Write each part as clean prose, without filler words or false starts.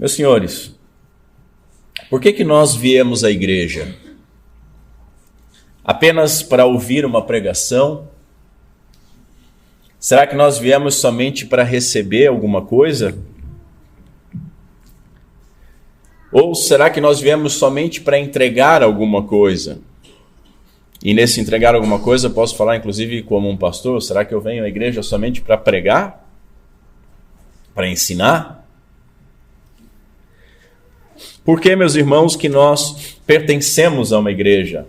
Meus senhores, por que nós viemos à igreja? Apenas para ouvir uma pregação? Será que nós viemos somente para receber alguma coisa? Ou será que nós viemos somente para entregar alguma coisa? E nesse entregar alguma coisa, posso falar inclusive como um pastor, será que eu venho à igreja somente para pregar? Para ensinar? Por que, meus irmãos, que nós pertencemos a uma igreja?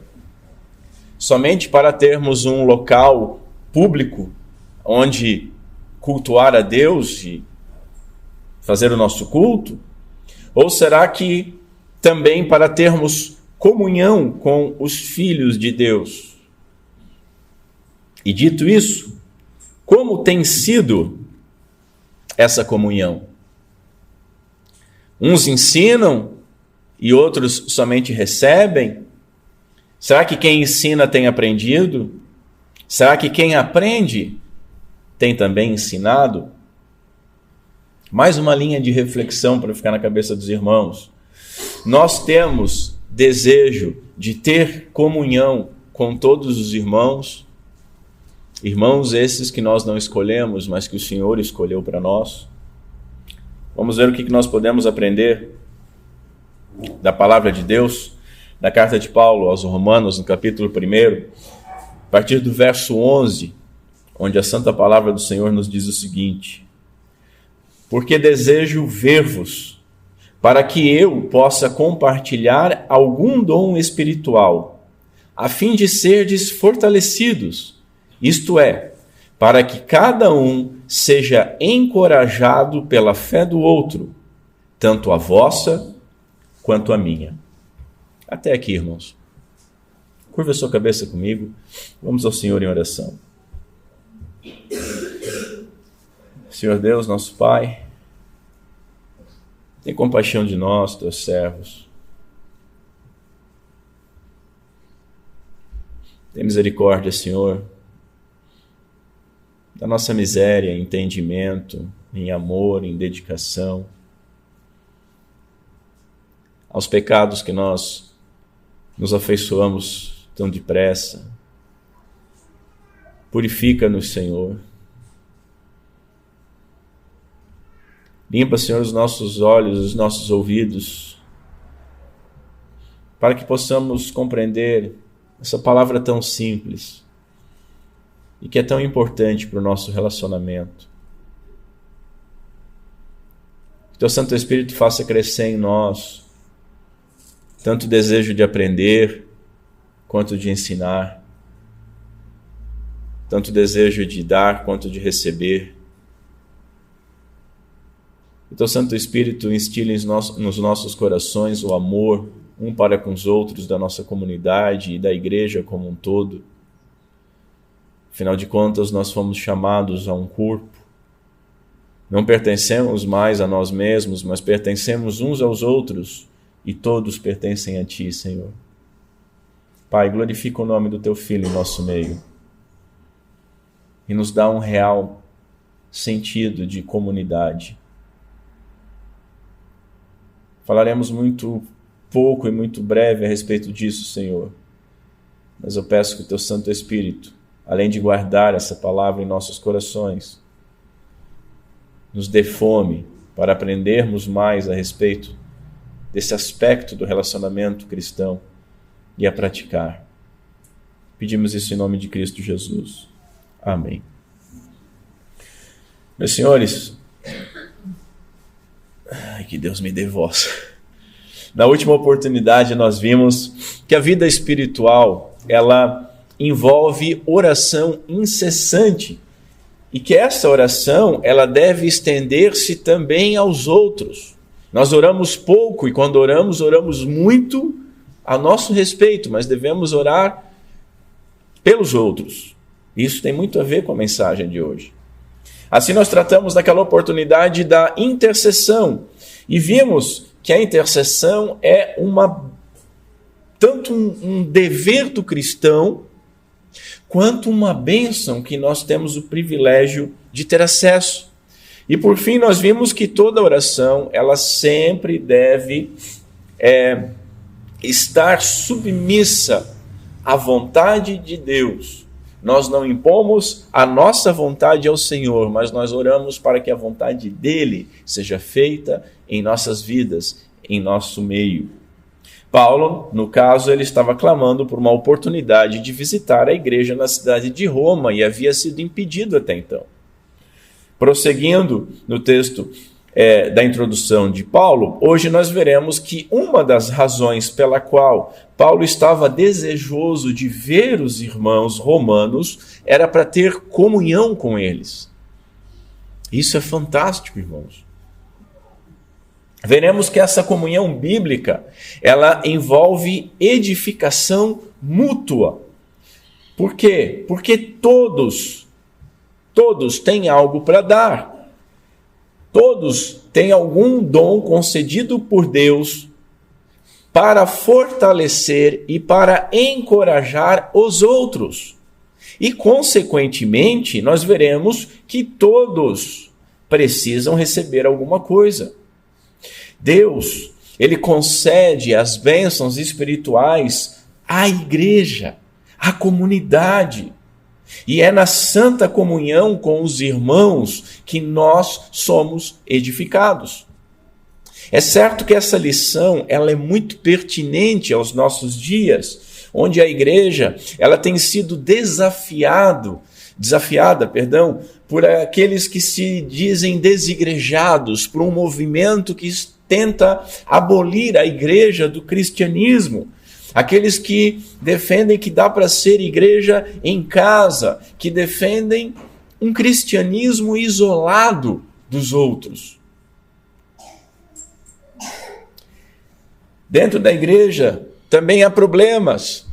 Somente para termos um local público onde cultuar a Deus e fazer o nosso culto? Ou será que também para termos comunhão com os filhos de Deus? E dito isso, como tem sido essa comunhão? Uns ensinam e outros somente recebem? Será que quem ensina tem aprendido? Será que quem aprende tem também ensinado? Mais uma linha de reflexão para ficar na cabeça dos irmãos. Nós temos desejo de ter comunhão com todos os irmãos, irmãos esses que nós não escolhemos, mas que o Senhor escolheu para nós. Vamos ver o que nós podemos aprender da palavra de Deus, da carta de Paulo aos Romanos, no capítulo 1, a partir do verso 11, onde a santa palavra do Senhor nos diz o seguinte: porque desejo ver-vos, para que eu possa compartilhar algum dom espiritual, a fim de serdes fortalecidos, isto é, para que cada um seja encorajado pela fé do outro, tanto a vossa quanto a minha. Até aqui, irmãos. Curva a sua cabeça comigo, vamos ao Senhor em oração. Senhor Deus, nosso Pai, tem compaixão de nós, teus servos. Tem misericórdia, Senhor, da nossa miséria em entendimento, em amor, em dedicação, aos pecados que nós nos afeiçoamos tão depressa. Purifica-nos, Senhor. Limpa, Senhor, os nossos olhos, os nossos ouvidos, para que possamos compreender essa palavra tão simples e que é tão importante para o nosso relacionamento. Que teu Santo Espírito faça crescer em nós tanto o desejo de aprender quanto de ensinar, tanto o desejo de dar quanto de receber. Que teu Santo Espírito instile nos nossos corações o amor um para com os outros da nossa comunidade e da igreja como um todo. Afinal de contas, nós fomos chamados a um corpo. Não pertencemos mais a nós mesmos, mas pertencemos uns aos outros e todos pertencem a Ti, Senhor. Pai, glorifica o nome do Teu Filho em nosso meio e nos dá um real sentido de comunidade. Falaremos muito pouco e muito breve a respeito disso, Senhor. Mas eu peço que o Teu Santo Espírito, além de guardar essa palavra em nossos corações, nos dê fome para aprendermos mais a respeito desse aspecto do relacionamento cristão e a praticar. Pedimos isso em nome de Cristo Jesus. Amém. Meus senhores, que Deus me dê voz. Na última oportunidade nós vimos que a vida espiritual, ela envolve oração incessante e que essa oração, ela deve estender-se também aos outros. Nós oramos pouco e quando oramos, oramos muito a nosso respeito, mas devemos orar pelos outros. Isso tem muito a ver com a mensagem de hoje. Assim nós tratamos naquela oportunidade da intercessão e vimos que a intercessão é tanto um dever do cristão quanto uma bênção que nós temos o privilégio de ter acesso. E por fim, nós vimos que toda oração, ela sempre deve estar submissa à vontade de Deus. Nós não impomos a nossa vontade ao Senhor, mas nós oramos para que a vontade dele seja feita em nossas vidas, em nosso meio. Paulo, no caso, ele estava clamando por uma oportunidade de visitar a igreja na cidade de Roma e havia sido impedido até então. Prosseguindo no texto da introdução de Paulo, hoje nós veremos que uma das razões pela qual Paulo estava desejoso de ver os irmãos romanos era para ter comunhão com eles. Isso é fantástico, irmãos. Veremos que essa comunhão bíblica, ela envolve edificação mútua. Por quê? Porque todos têm algo para dar. Todos têm algum dom concedido por Deus para fortalecer e para encorajar os outros. E, consequentemente, nós veremos que todos precisam receber alguma coisa. Deus, ele concede as bênçãos espirituais à igreja, à comunidade. E é na santa comunhão com os irmãos que nós somos edificados. É certo que essa lição ela é muito pertinente aos nossos dias, onde a igreja ela tem sido desafiada, por aqueles que se dizem desigrejados, por um movimento que tenta abolir a igreja do cristianismo. Aqueles que defendem que dá para ser igreja em casa, que defendem um cristianismo isolado dos outros. Dentro da igreja também há problemas.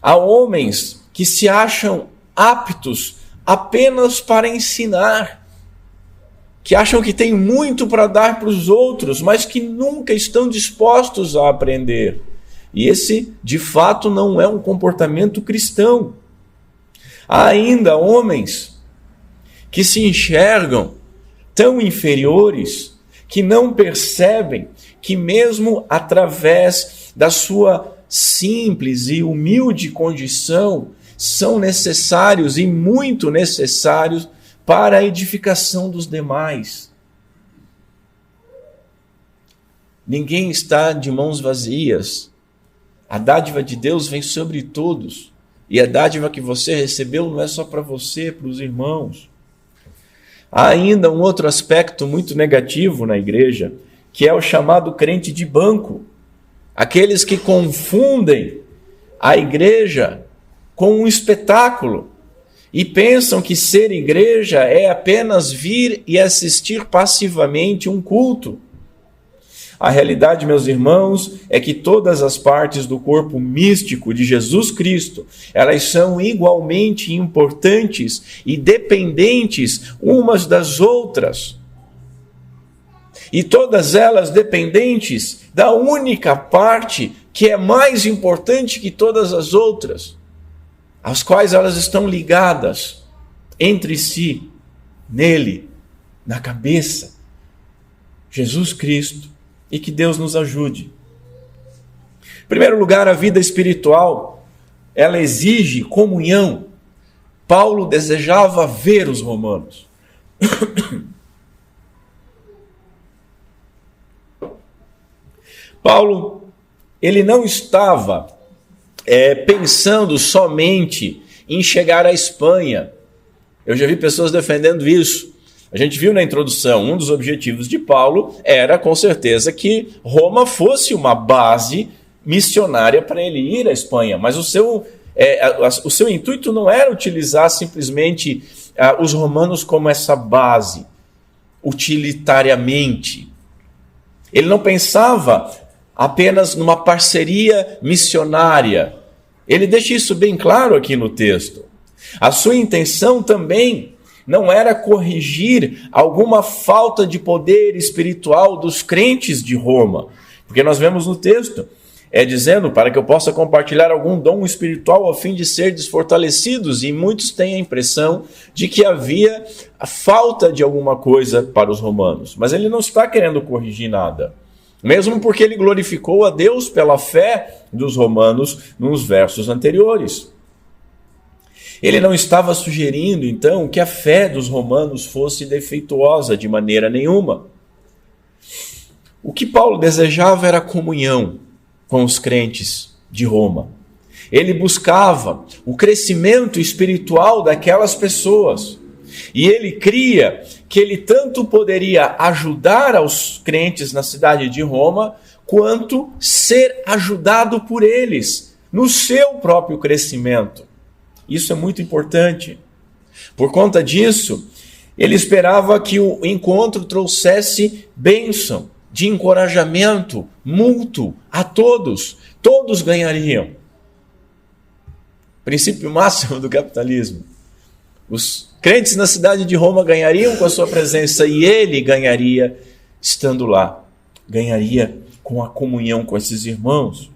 Há homens que se acham aptos apenas para ensinar, que acham que têm muito para dar para os outros, mas que nunca estão dispostos a aprender. E esse, de fato, não é um comportamento cristão. Há ainda homens que se enxergam tão inferiores que não percebem que mesmo através da sua simples e humilde condição são necessários e muito necessários para a edificação dos demais. Ninguém está de mãos vazias. A dádiva de Deus vem sobre todos. E a dádiva que você recebeu não é só para você, é para os irmãos. Há ainda um outro aspecto muito negativo na igreja, que é o chamado crente de banco. Aqueles que confundem a igreja com um espetáculo e pensam que ser igreja é apenas vir e assistir passivamente um culto. A realidade, meus irmãos, é que todas as partes do corpo místico de Jesus Cristo, elas são igualmente importantes e dependentes umas das outras. E todas elas dependentes da única parte que é mais importante que todas as outras, às quais elas estão ligadas entre si, nele, na cabeça, Jesus Cristo. E que Deus nos ajude. Em primeiro lugar, a vida espiritual, ela exige comunhão. Paulo desejava ver os romanos. Paulo, ele não estava pensando somente em chegar à Espanha. Eu já vi pessoas defendendo isso. A gente viu na introdução, um dos objetivos de Paulo era, com certeza, que Roma fosse uma base missionária para ele ir à Espanha. Mas o seu intuito não era utilizar simplesmente os romanos como essa base, utilitariamente. Ele não pensava apenas numa parceria missionária. Ele deixa isso bem claro aqui no texto. A sua intenção também não era corrigir alguma falta de poder espiritual dos crentes de Roma. Porque nós vemos no texto É dizendo para que eu possa compartilhar algum dom espiritual a fim de ser desfortalecidos, e muitos têm a impressão de que havia a falta de alguma coisa para os romanos. Mas ele não está querendo corrigir nada, mesmo porque ele glorificou a Deus pela fé dos romanos nos versos anteriores. Ele não estava sugerindo, então, que a fé dos romanos fosse defeituosa de maneira nenhuma. O que Paulo desejava era comunhão com os crentes de Roma. Ele buscava o crescimento espiritual daquelas pessoas. E ele cria que ele tanto poderia ajudar aos crentes na cidade de Roma, quanto ser ajudado por eles no seu próprio crescimento. Isso é muito importante. Por conta disso, ele esperava que o encontro trouxesse bênção, de encorajamento mútuo a todos. Todos ganhariam. Princípio máximo do capitalismo. Os crentes na cidade de Roma ganhariam com a sua presença, e ele ganharia estando lá. Ganharia com a comunhão com esses irmãos.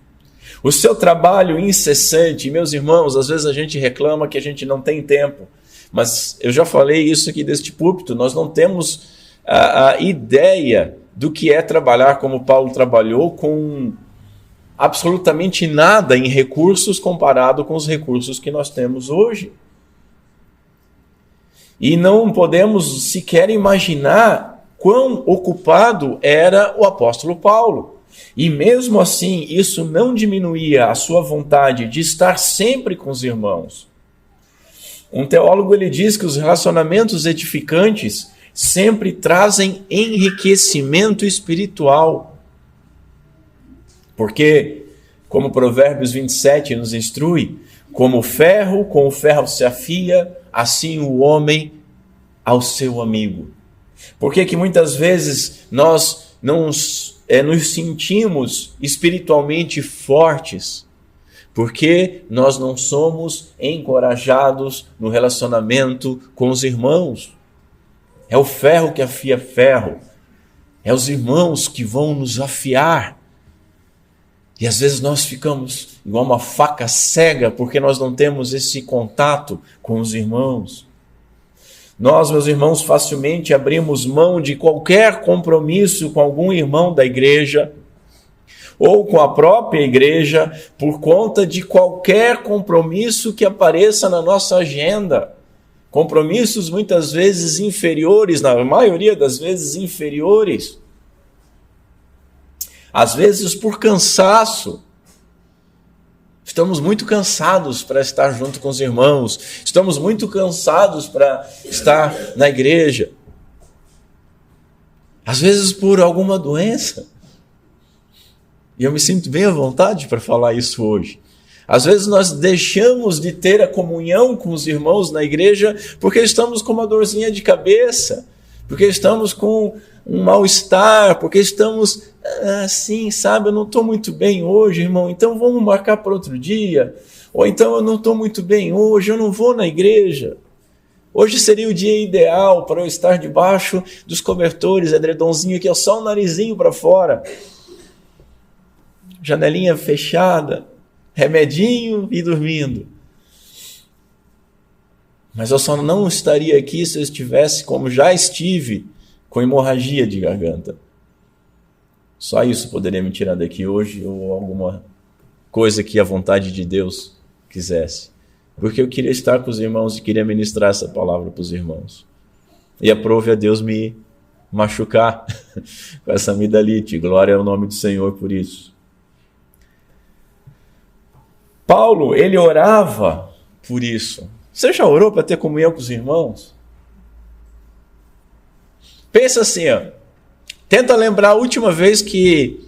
O seu trabalho incessante, meus irmãos, às vezes a gente reclama que a gente não tem tempo, mas eu já falei isso aqui deste púlpito, nós não temos a ideia do que é trabalhar como Paulo trabalhou, com absolutamente nada em recursos comparado com os recursos que nós temos hoje. E não podemos sequer imaginar quão ocupado era o apóstolo Paulo. E mesmo assim, isso não diminuía a sua vontade de estar sempre com os irmãos. Um teólogo, ele diz que os relacionamentos edificantes sempre trazem enriquecimento espiritual. Porque, como Provérbios 27 nos instrui, como o ferro com o ferro se afia, assim o homem ao seu amigo. Por que muitas vezes nós não nos sentimos espiritualmente fortes? Porque nós não somos encorajados no relacionamento com os irmãos. É o ferro que afia ferro. É os irmãos que vão nos afiar. E às vezes nós ficamos igual uma faca cega porque nós não temos esse contato com os irmãos. Nós, meus irmãos, facilmente abrimos mão de qualquer compromisso com algum irmão da igreja ou com a própria igreja por conta de qualquer compromisso que apareça na nossa agenda. Compromissos muitas vezes inferiores, na maioria das vezes inferiores. Às vezes por cansaço. Estamos muito cansados para estar junto com os irmãos. Estamos muito cansados para estar na igreja. Às vezes por alguma doença. E eu me sinto bem à vontade para falar isso hoje. Às vezes nós deixamos de ter a comunhão com os irmãos na igreja porque estamos com uma dorzinha de cabeça, porque estamos com um mal-estar, porque estamos assim, sabe, eu não estou muito bem hoje, irmão, então vamos marcar para outro dia. Ou então eu não estou muito bem hoje, eu não vou na igreja. Hoje seria o dia ideal para eu estar debaixo dos cobertores, edredomzinho aqui, só o narizinho para fora. Janelinha fechada, remedinho e dormindo. Mas eu só não estaria aqui se eu estivesse, como já estive, com hemorragia de garganta. Só isso poderia me tirar daqui hoje, ou alguma coisa que a vontade de Deus quisesse. Porque eu queria estar com os irmãos e queria ministrar essa palavra para os irmãos. E aprove a Deus me machucar com essa amidalite. Glória ao nome do Senhor por isso. Paulo, ele orava por isso. Você já orou para ter comunhão com os irmãos? Pensa assim, ó. Tenta lembrar a última vez que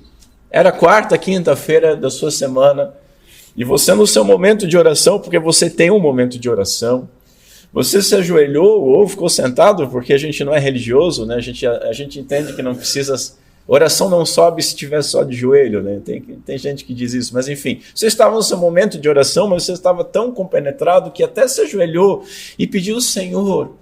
era quarta, quinta-feira da sua semana, e você no seu momento de oração, porque você tem um momento de oração, você se ajoelhou ou ficou sentado, porque a gente não é religioso, né? A gente entende que não precisa... Oração não sobe se estiver só de joelho, né? Tem gente que diz isso, mas enfim. Você estava no seu momento de oração, mas você estava tão compenetrado que até se ajoelhou e pediu: Senhor,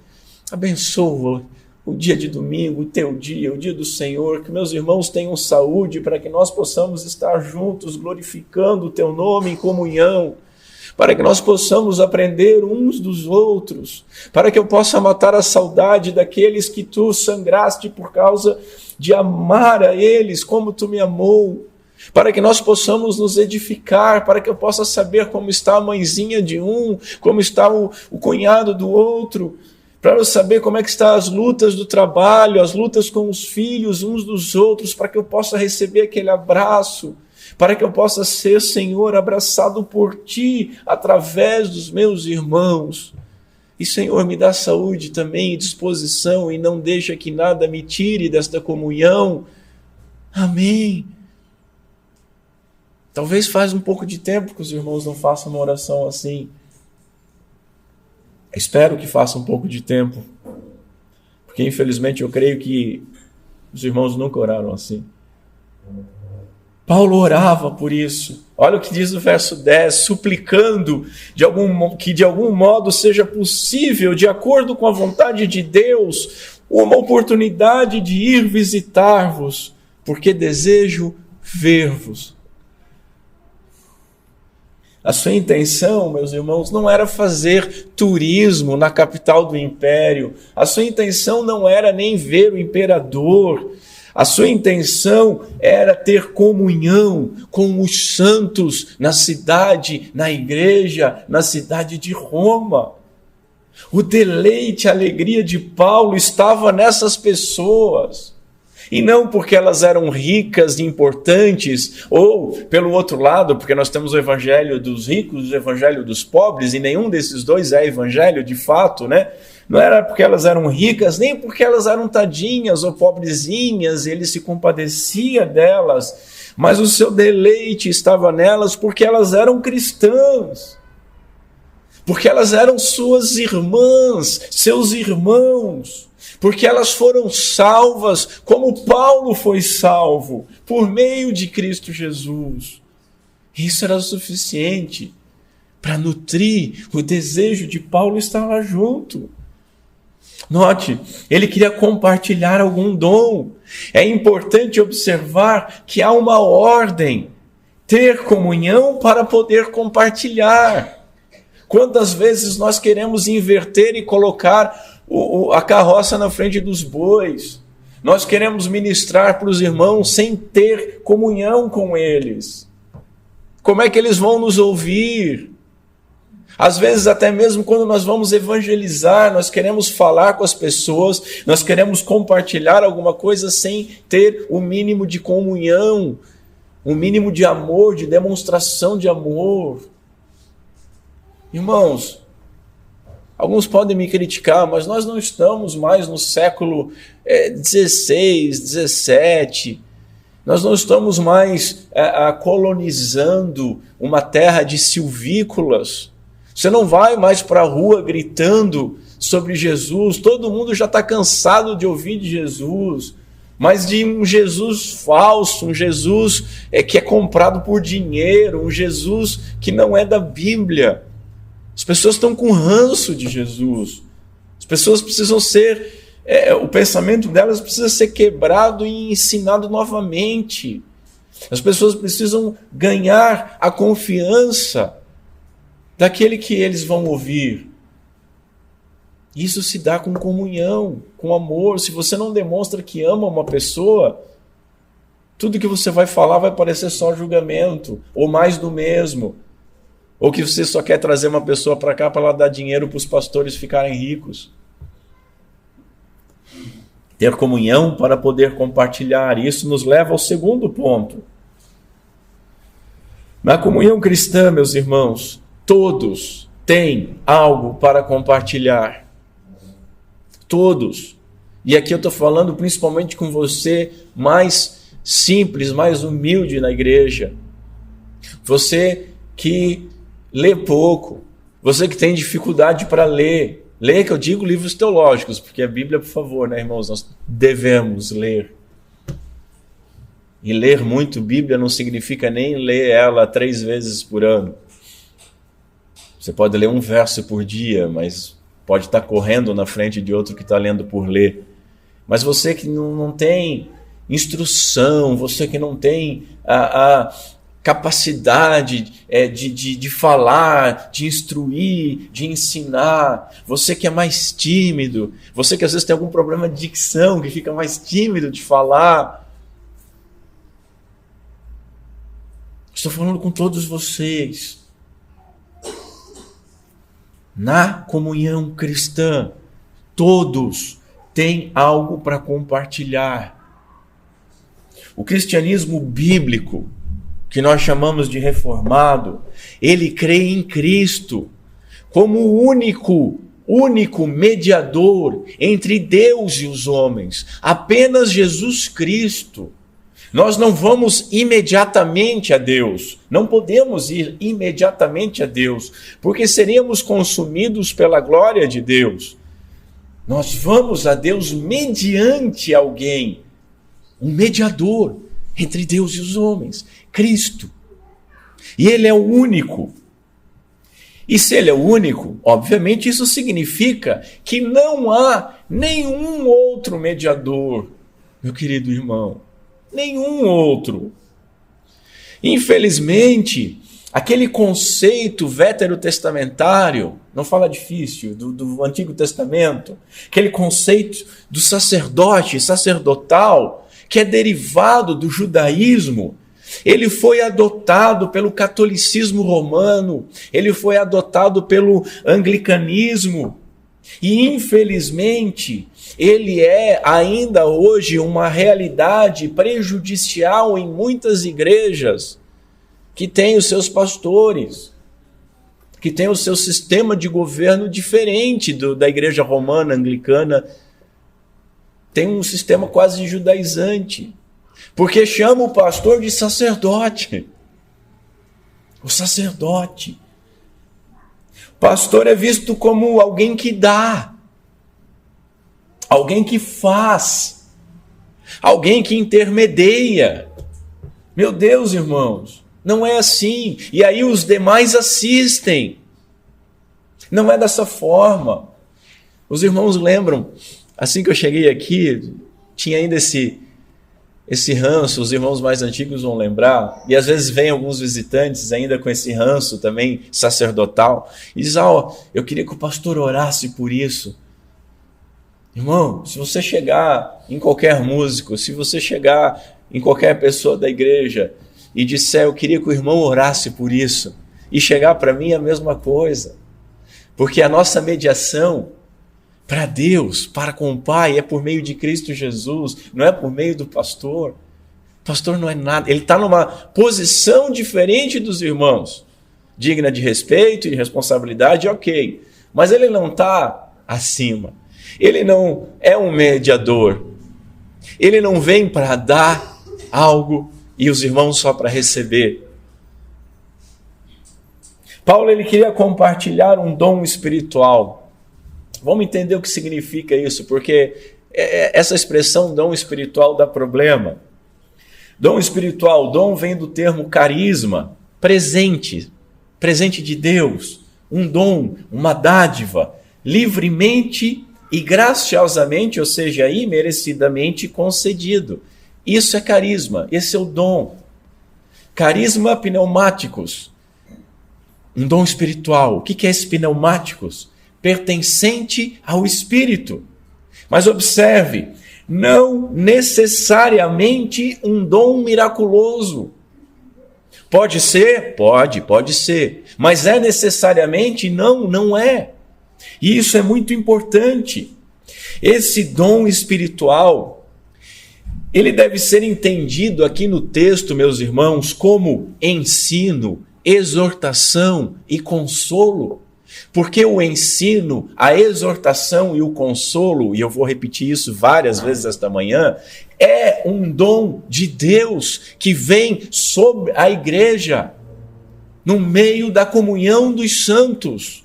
abençoa o dia de domingo, o teu dia, o dia do Senhor, que meus irmãos tenham saúde para que nós possamos estar juntos glorificando o teu nome em comunhão, para que nós possamos aprender uns dos outros, para que eu possa matar a saudade daqueles que tu sangraste por causa de amar a eles como tu me amou, para que nós possamos nos edificar, para que eu possa saber como está a mãezinha de um, como está o cunhado do outro, para eu saber como é que estão as lutas do trabalho, as lutas com os filhos uns dos outros, para que eu possa receber aquele abraço, para que eu possa ser, Senhor, abraçado por Ti, através dos meus irmãos. E, Senhor, me dá saúde também e disposição, e não deixa que nada me tire desta comunhão. Amém. Talvez faz um pouco de tempo que os irmãos não façam uma oração assim. Espero que faça um pouco de tempo, porque infelizmente eu creio que os irmãos nunca oraram assim. Paulo orava por isso. Olha o que diz no verso 10, suplicando que de algum modo seja possível, de acordo com a vontade de Deus, uma oportunidade de ir visitar-vos, porque desejo ver-vos. A sua intenção, meus irmãos, não era fazer turismo na capital do império. A sua intenção não era nem ver o imperador. A sua intenção era ter comunhão com os santos na cidade, na igreja, na cidade de Roma. O deleite, a alegria de Paulo estava nessas pessoas. E não porque elas eram ricas e importantes, ou, pelo outro lado, porque nós temos o evangelho dos ricos e o evangelho dos pobres, e nenhum desses dois é evangelho de fato, né? Não era porque elas eram ricas, nem porque elas eram tadinhas ou pobrezinhas, ele se compadecia delas, mas o seu deleite estava nelas porque elas eram cristãs, porque elas eram suas irmãs, seus irmãos, porque elas foram salvas como Paulo foi salvo, por meio de Cristo Jesus. Isso era suficiente para nutrir o desejo de Paulo estar lá junto. Note, ele queria compartilhar algum dom. É importante observar que há uma ordem, ter comunhão para poder compartilhar. Quantas vezes nós queremos inverter e colocar a carroça na frente dos bois? Nós queremos ministrar para os irmãos sem ter comunhão com eles. Como é que eles vão nos ouvir? Às vezes, até mesmo quando nós vamos evangelizar, nós queremos falar com as pessoas, nós queremos compartilhar alguma coisa sem ter o mínimo de comunhão, o mínimo de amor, de demonstração de amor. Irmãos, alguns podem me criticar, mas nós não estamos mais no século 16, 17. Nós não estamos mais colonizando uma terra de silvícolas. Você não vai mais para a rua gritando sobre Jesus. Todo mundo já está cansado de ouvir de Jesus, mas de um Jesus falso, um Jesus que é comprado por dinheiro, um Jesus que não é da Bíblia. As pessoas estão com ranço de Jesus. As pessoas precisam ser, o pensamento delas precisa ser quebrado e ensinado novamente. As pessoas precisam ganhar a confiança daquele que eles vão ouvir. Isso se dá com comunhão, com amor. Se você não demonstra que ama uma pessoa, tudo que você vai falar vai parecer só julgamento, ou mais do mesmo. Ou que você só quer trazer uma pessoa para cá para ela dar dinheiro para os pastores ficarem ricos. Ter comunhão para poder compartilhar. Isso nos leva ao segundo ponto. Na comunhão cristã, meus irmãos, todos têm algo para compartilhar. Todos. E aqui eu estou falando principalmente com você mais simples, mais humilde na igreja. Você que lê pouco. Você que tem dificuldade para ler. Ler, que eu digo livros teológicos, porque a Bíblia, por favor, né, irmãos, nós devemos ler. E ler muito Bíblia não significa nem ler ela 3 vezes por ano. Você pode ler um verso por dia, mas pode estar correndo na frente de outro que está lendo por ler. Mas você que não tem instrução, você que não tem a capacidade de falar, de instruir, de ensinar, você que é mais tímido, você que às vezes tem algum problema de dicção, que fica mais tímido de falar. Estou falando com todos vocês. Na comunhão cristã, todos têm algo para compartilhar. O cristianismo bíblico, que nós chamamos de reformado, ele crê em Cristo como o único mediador entre Deus e os homens. Apenas Jesus Cristo. Nós não vamos imediatamente a Deus, não podemos ir imediatamente a Deus, porque seríamos consumidos pela glória de Deus. Nós vamos a Deus mediante alguém, um mediador entre Deus e os homens, Cristo. E Ele é o único. E se Ele é o único, obviamente isso significa que não há nenhum outro mediador, meu querido irmão. Nenhum outro. Infelizmente, aquele conceito veterotestamentário, não fala difícil, do Antigo Testamento, aquele conceito do sacerdote, sacerdotal, que é derivado do judaísmo, ele foi adotado pelo catolicismo romano, ele foi adotado pelo anglicanismo, e infelizmente ele é ainda hoje uma realidade prejudicial em muitas igrejas que têm os seus pastores, que têm o seu sistema de governo diferente da igreja romana, anglicana. Tem um sistema quase judaizante, porque chama o pastor de sacerdote. O sacerdote. O pastor é visto como alguém que dá, alguém que faz, alguém que intermedia. Meu Deus, irmãos, não é assim. E aí os demais assistem. Não é dessa forma. Os irmãos lembram, assim que eu cheguei aqui, tinha ainda esse ranço, os irmãos mais antigos vão lembrar, e às vezes vem alguns visitantes ainda com esse ranço também sacerdotal, e diz, eu queria que o pastor orasse por isso. Irmão, se você chegar em qualquer músico, se você chegar em qualquer pessoa da igreja e disser, eu queria que o irmão orasse por isso, e chegar para mim a mesma coisa, porque a nossa mediação para Deus, para com o Pai, é por meio de Cristo Jesus, não é por meio do pastor. O pastor não é nada, ele está numa posição diferente dos irmãos, digna de respeito e responsabilidade, ok, mas ele não está acima, ele não é um mediador, ele não vem para dar algo e os irmãos só para receber. Paulo ele queria compartilhar um dom espiritual. Vamos entender o que significa isso, porque essa expressão dom espiritual dá problema. Dom espiritual, dom vem do termo carisma, presente de Deus, um dom, uma dádiva, livremente e graciosamente, ou seja, imerecidamente concedido. Isso é carisma, esse é o dom. Carisma pneumáticos, um dom espiritual. O que é esse pneumáticos? Pertencente ao Espírito. Mas observe, não necessariamente um dom miraculoso. Pode ser? Pode ser. Mas é necessariamente? Não é. E isso é muito importante. Esse dom espiritual, ele deve ser entendido aqui no texto, meus irmãos, como ensino, exortação e consolo. Porque o ensino, a exortação e o consolo, e eu vou repetir isso várias vezes esta manhã, é um dom de Deus que vem sobre a igreja, no meio da comunhão dos santos.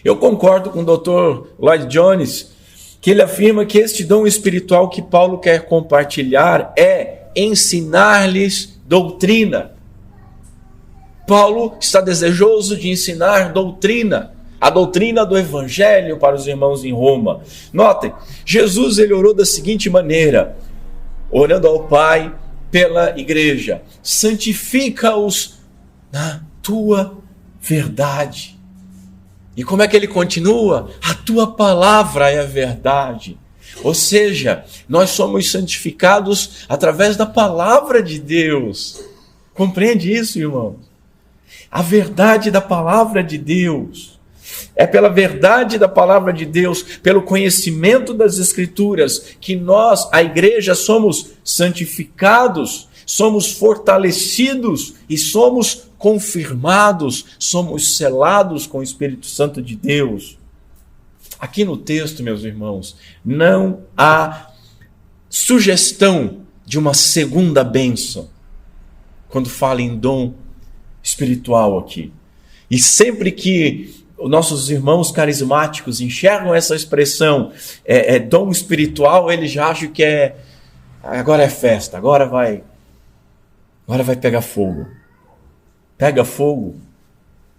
Eu concordo com o Dr. Lloyd Jones, que ele afirma que este dom espiritual que Paulo quer compartilhar é ensinar-lhes doutrina. Paulo está desejoso de ensinar doutrina a doutrina do evangelho para os irmãos em Roma. Notem, Jesus ele orou da seguinte maneira, orando ao Pai pela igreja: santifica-os na tua verdade. E como é que ele continua? A tua palavra é a verdade. Ou seja, nós somos santificados através da palavra de Deus. Compreende isso, irmãos? A verdade da palavra de Deus. É pela verdade da palavra de Deus, pelo conhecimento das Escrituras, que nós, a igreja, somos santificados, somos fortalecidos e somos confirmados, somos selados com o Espírito Santo de Deus. Aqui no texto, meus irmãos, não há sugestão de uma segunda bênção quando fala em dom espiritual aqui. E sempre que nossos irmãos carismáticos enxergam essa expressão, dom espiritual, eles já acham que agora é festa, agora vai pegar fogo. Pega fogo,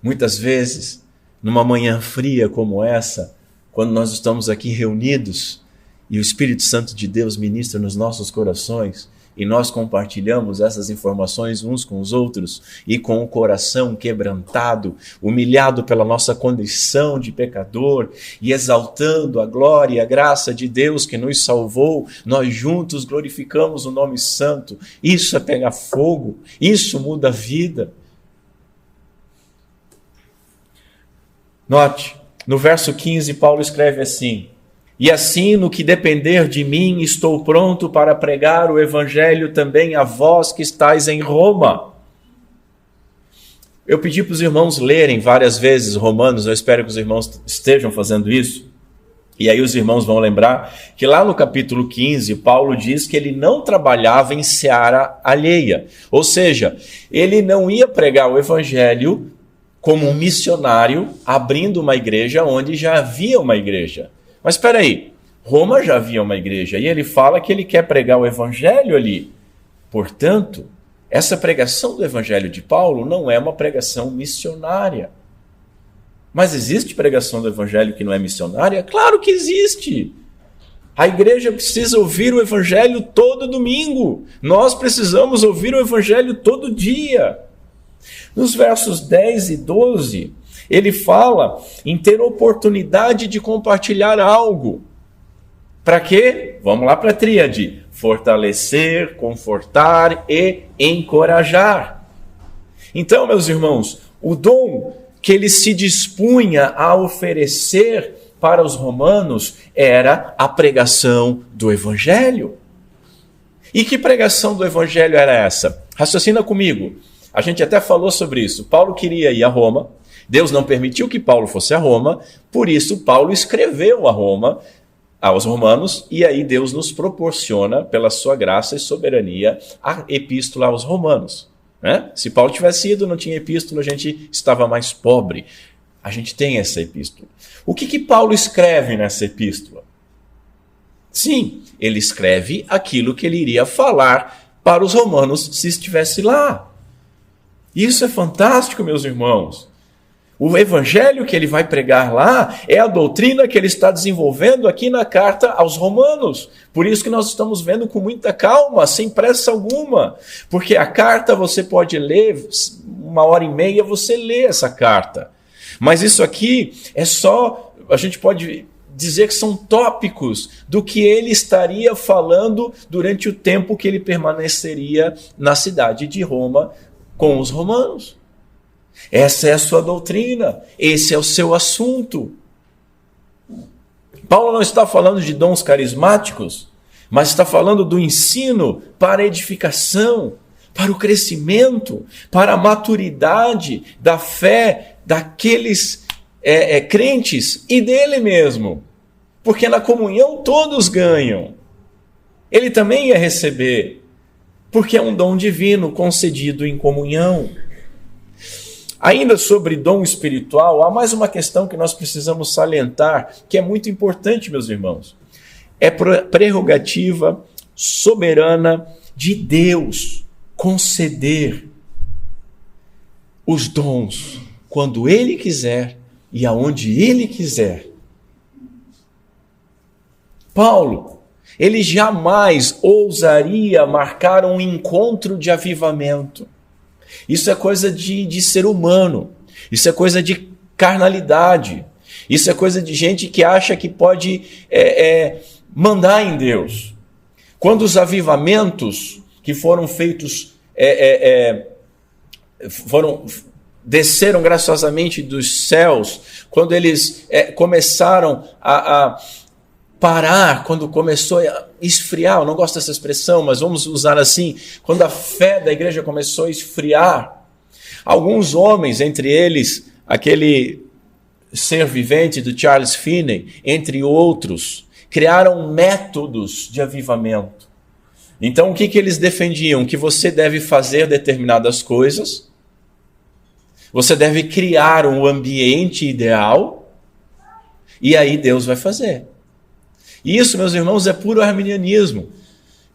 muitas vezes, numa manhã fria como essa, quando nós estamos aqui reunidos e o Espírito Santo de Deus ministra nos nossos corações e nós compartilhamos essas informações uns com os outros e com o coração quebrantado, humilhado pela nossa condição de pecador e exaltando a glória e a graça de Deus que nos salvou, nós juntos glorificamos o nome santo. Isso é pegar fogo, isso muda a vida. Note, no verso 15, Paulo escreve assim: e assim, no que depender de mim, estou pronto para pregar o evangelho também a vós que estáis em Roma. Eu pedi para os irmãos lerem várias vezes Romanos, eu espero que os irmãos estejam fazendo isso. E aí os irmãos vão lembrar que lá no capítulo 15, Paulo diz que ele não trabalhava em seara alheia. Ou seja, ele não ia pregar o evangelho como um missionário abrindo uma igreja onde já havia uma igreja. Mas espera aí, Roma já havia uma igreja e ele fala que ele quer pregar o evangelho ali. Portanto, essa pregação do evangelho de Paulo não é uma pregação missionária. Mas existe pregação do evangelho que não é missionária? Claro que existe. A igreja precisa ouvir o evangelho todo domingo. Nós precisamos ouvir o evangelho todo dia. Nos versos 10 e 12, ele fala em ter oportunidade de compartilhar algo. Para quê? Vamos lá para a tríade: fortalecer, confortar e encorajar. Então, meus irmãos, o dom que ele se dispunha a oferecer para os romanos era a pregação do evangelho. E que pregação do evangelho era essa? Raciocina comigo. A gente até falou sobre isso. Paulo queria ir a Roma. Deus não permitiu que Paulo fosse a Roma. Por isso, Paulo escreveu a Roma, aos romanos. E aí Deus nos proporciona, pela sua graça e soberania, a epístola aos romanos. Se Paulo tivesse ido, não tinha epístola, a gente estava mais pobre. A gente tem essa epístola. O que Paulo escreve nessa epístola? Sim, ele escreve aquilo que ele iria falar para os romanos se estivesse lá. Isso é fantástico, meus irmãos. O evangelho que ele vai pregar lá é a doutrina que ele está desenvolvendo aqui na carta aos romanos. Por isso que nós estamos vendo com muita calma, sem pressa alguma. Porque a carta você pode ler, 1h30 você lê essa carta. Mas isso aqui é só, a gente pode dizer que são tópicos do que ele estaria falando durante o tempo que ele permaneceria na cidade de Roma com os romanos. Essa é a sua doutrina, esse é o seu assunto. Paulo não está falando de dons carismáticos, mas está falando do ensino para a edificação, para o crescimento, para a maturidade da fé daqueles crentes e dele mesmo. Porque na comunhão todos ganham. Ele também ia receber, porque é um dom divino concedido em comunhão. Ainda sobre dom espiritual, há mais uma questão que nós precisamos salientar, que é muito importante, meus irmãos. É prerrogativa soberana de Deus conceder os dons quando Ele quiser e aonde Ele quiser. Paulo, ele jamais ousaria marcar um encontro de avivamento. Isso é coisa de ser humano, isso é coisa de carnalidade, isso é coisa de gente que acha que pode mandar em Deus. Quando os avivamentos que foram feitos desceram graciosamente dos céus, quando eles começaram a parar, quando começou a esfriar, eu não gosto dessa expressão, mas vamos usar assim, quando a fé da igreja começou a esfriar, alguns homens, entre eles aquele ser vivente do Charles Finney, entre outros, criaram métodos de avivamento. Então o que eles defendiam? Que você deve fazer determinadas coisas, você deve criar um ambiente ideal, e aí Deus vai fazer. E isso, meus irmãos, é puro arminianismo,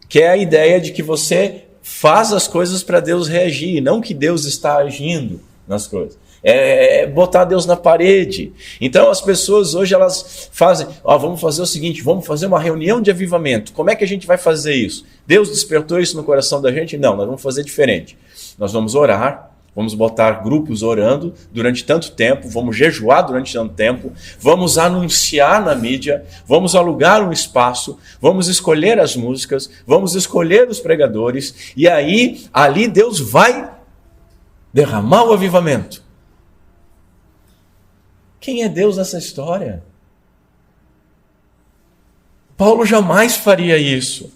que é a ideia de que você faz as coisas para Deus reagir, não que Deus está agindo nas coisas. É botar Deus na parede. Então as pessoas hoje elas fazem, vamos fazer o seguinte, vamos fazer uma reunião de avivamento. Como é que a gente vai fazer isso? Deus despertou isso no coração da gente? Não, nós vamos fazer diferente. Nós vamos orar, vamos botar grupos orando durante tanto tempo, vamos jejuar durante tanto tempo, vamos anunciar na mídia, vamos alugar um espaço, vamos escolher as músicas, vamos escolher os pregadores, e aí, ali Deus vai derramar o avivamento. Quem é Deus nessa história? Paulo jamais faria isso,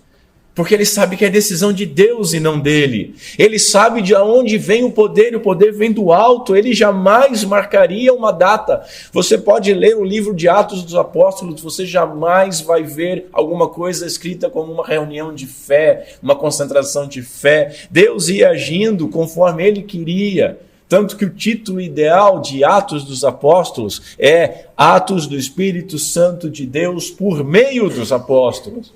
porque ele sabe que é decisão de Deus e não dele. Ele sabe de onde vem o poder, e o poder vem do alto. Ele jamais marcaria uma data. Você pode ler o livro de Atos dos Apóstolos, você jamais vai ver alguma coisa escrita como uma reunião de fé, uma concentração de fé. Deus ia agindo conforme ele queria. Tanto que o título ideal de Atos dos Apóstolos é Atos do Espírito Santo de Deus por meio dos apóstolos.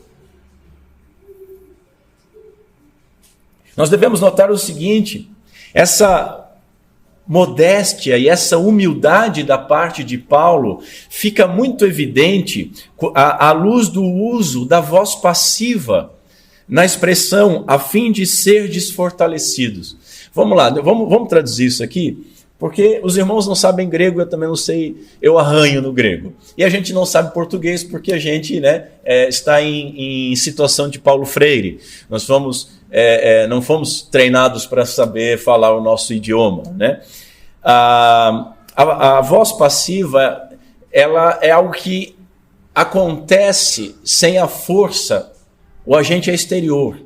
Nós devemos notar o seguinte, essa modéstia e essa humildade da parte de Paulo fica muito evidente à luz do uso da voz passiva na expressão a fim de ser desfortalecidos. Vamos lá, vamos traduzir isso aqui, porque os irmãos não sabem grego, eu também não sei, eu arranho no grego. E a gente não sabe português porque a gente está em situação de Paulo Freire. Nós não fomos treinados para saber falar o nosso idioma. Né? A voz passiva ela é algo que acontece sem a força, o agente é exterior.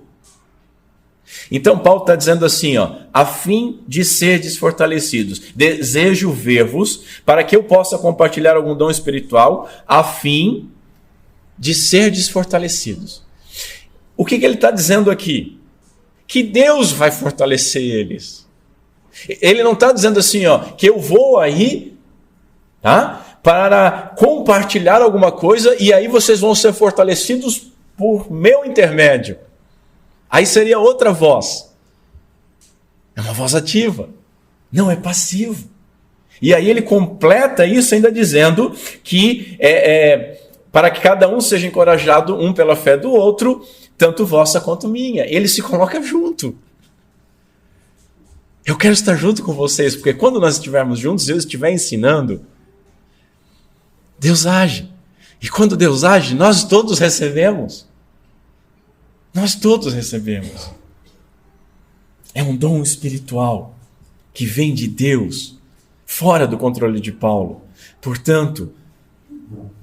Então Paulo está dizendo assim, a fim de ser desfortalecidos, desejo ver-vos para que eu possa compartilhar algum dom espiritual, a fim de ser desfortalecidos. O que ele está dizendo aqui? Que Deus vai fortalecer eles. Ele não está dizendo assim, que eu vou aí, tá, para compartilhar alguma coisa e aí vocês vão ser fortalecidos por meu intermédio. Aí seria outra voz. É uma voz ativa. Não é passivo. E aí ele completa isso ainda dizendo que para que cada um seja encorajado, um pela fé do outro, tanto vossa quanto minha. Ele se coloca junto. Eu quero estar junto com vocês, porque quando nós estivermos juntos, eu estiver ensinando, Deus age. E quando Deus age, nós todos recebemos. Nós todos recebemos. É um dom espiritual que vem de Deus, fora do controle de Paulo. Portanto,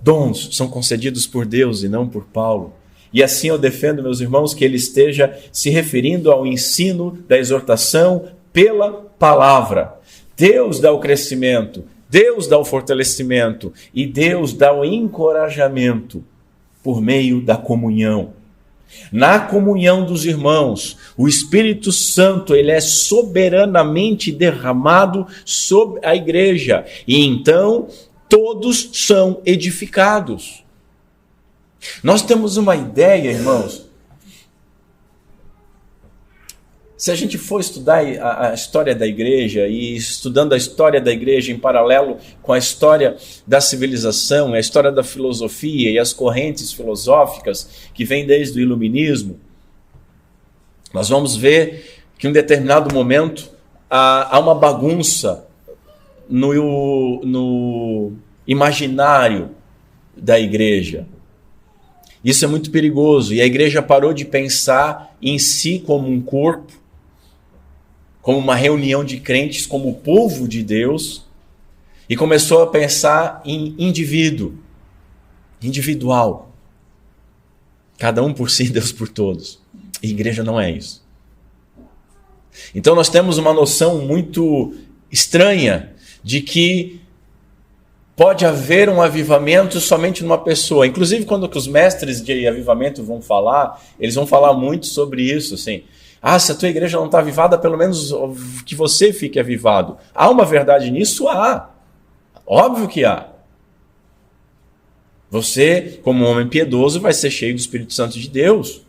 dons são concedidos por Deus e não por Paulo. E assim eu defendo, meus irmãos, que ele esteja se referindo ao ensino da exortação pela palavra. Deus dá o crescimento, Deus dá o fortalecimento e Deus dá o encorajamento por meio da comunhão. Na comunhão dos irmãos, o Espírito Santo ele é soberanamente derramado sobre a igreja e então todos são edificados. Nós temos uma ideia, irmãos, Se a gente for estudar a história da igreja e estudando a história da igreja em paralelo com a história da civilização, a história da filosofia e as correntes filosóficas que vêm desde o iluminismo, nós vamos ver que em um determinado momento há uma bagunça no imaginário da igreja. Isso é muito perigoso e a igreja parou de pensar em si como um corpo, como uma reunião de crentes, como o povo de Deus, e começou a pensar em individual. Cada um por si, Deus por todos. E igreja não é isso. Então nós temos uma noção muito estranha de que pode haver um avivamento somente numa pessoa. Inclusive, quando os mestres de avivamento vão falar, eles vão falar muito sobre isso, assim. Se a tua igreja não está avivada, pelo menos que você fique avivado. Há uma verdade nisso? Há. Óbvio que há. Você, como um homem piedoso, vai ser cheio do Espírito Santo de Deus.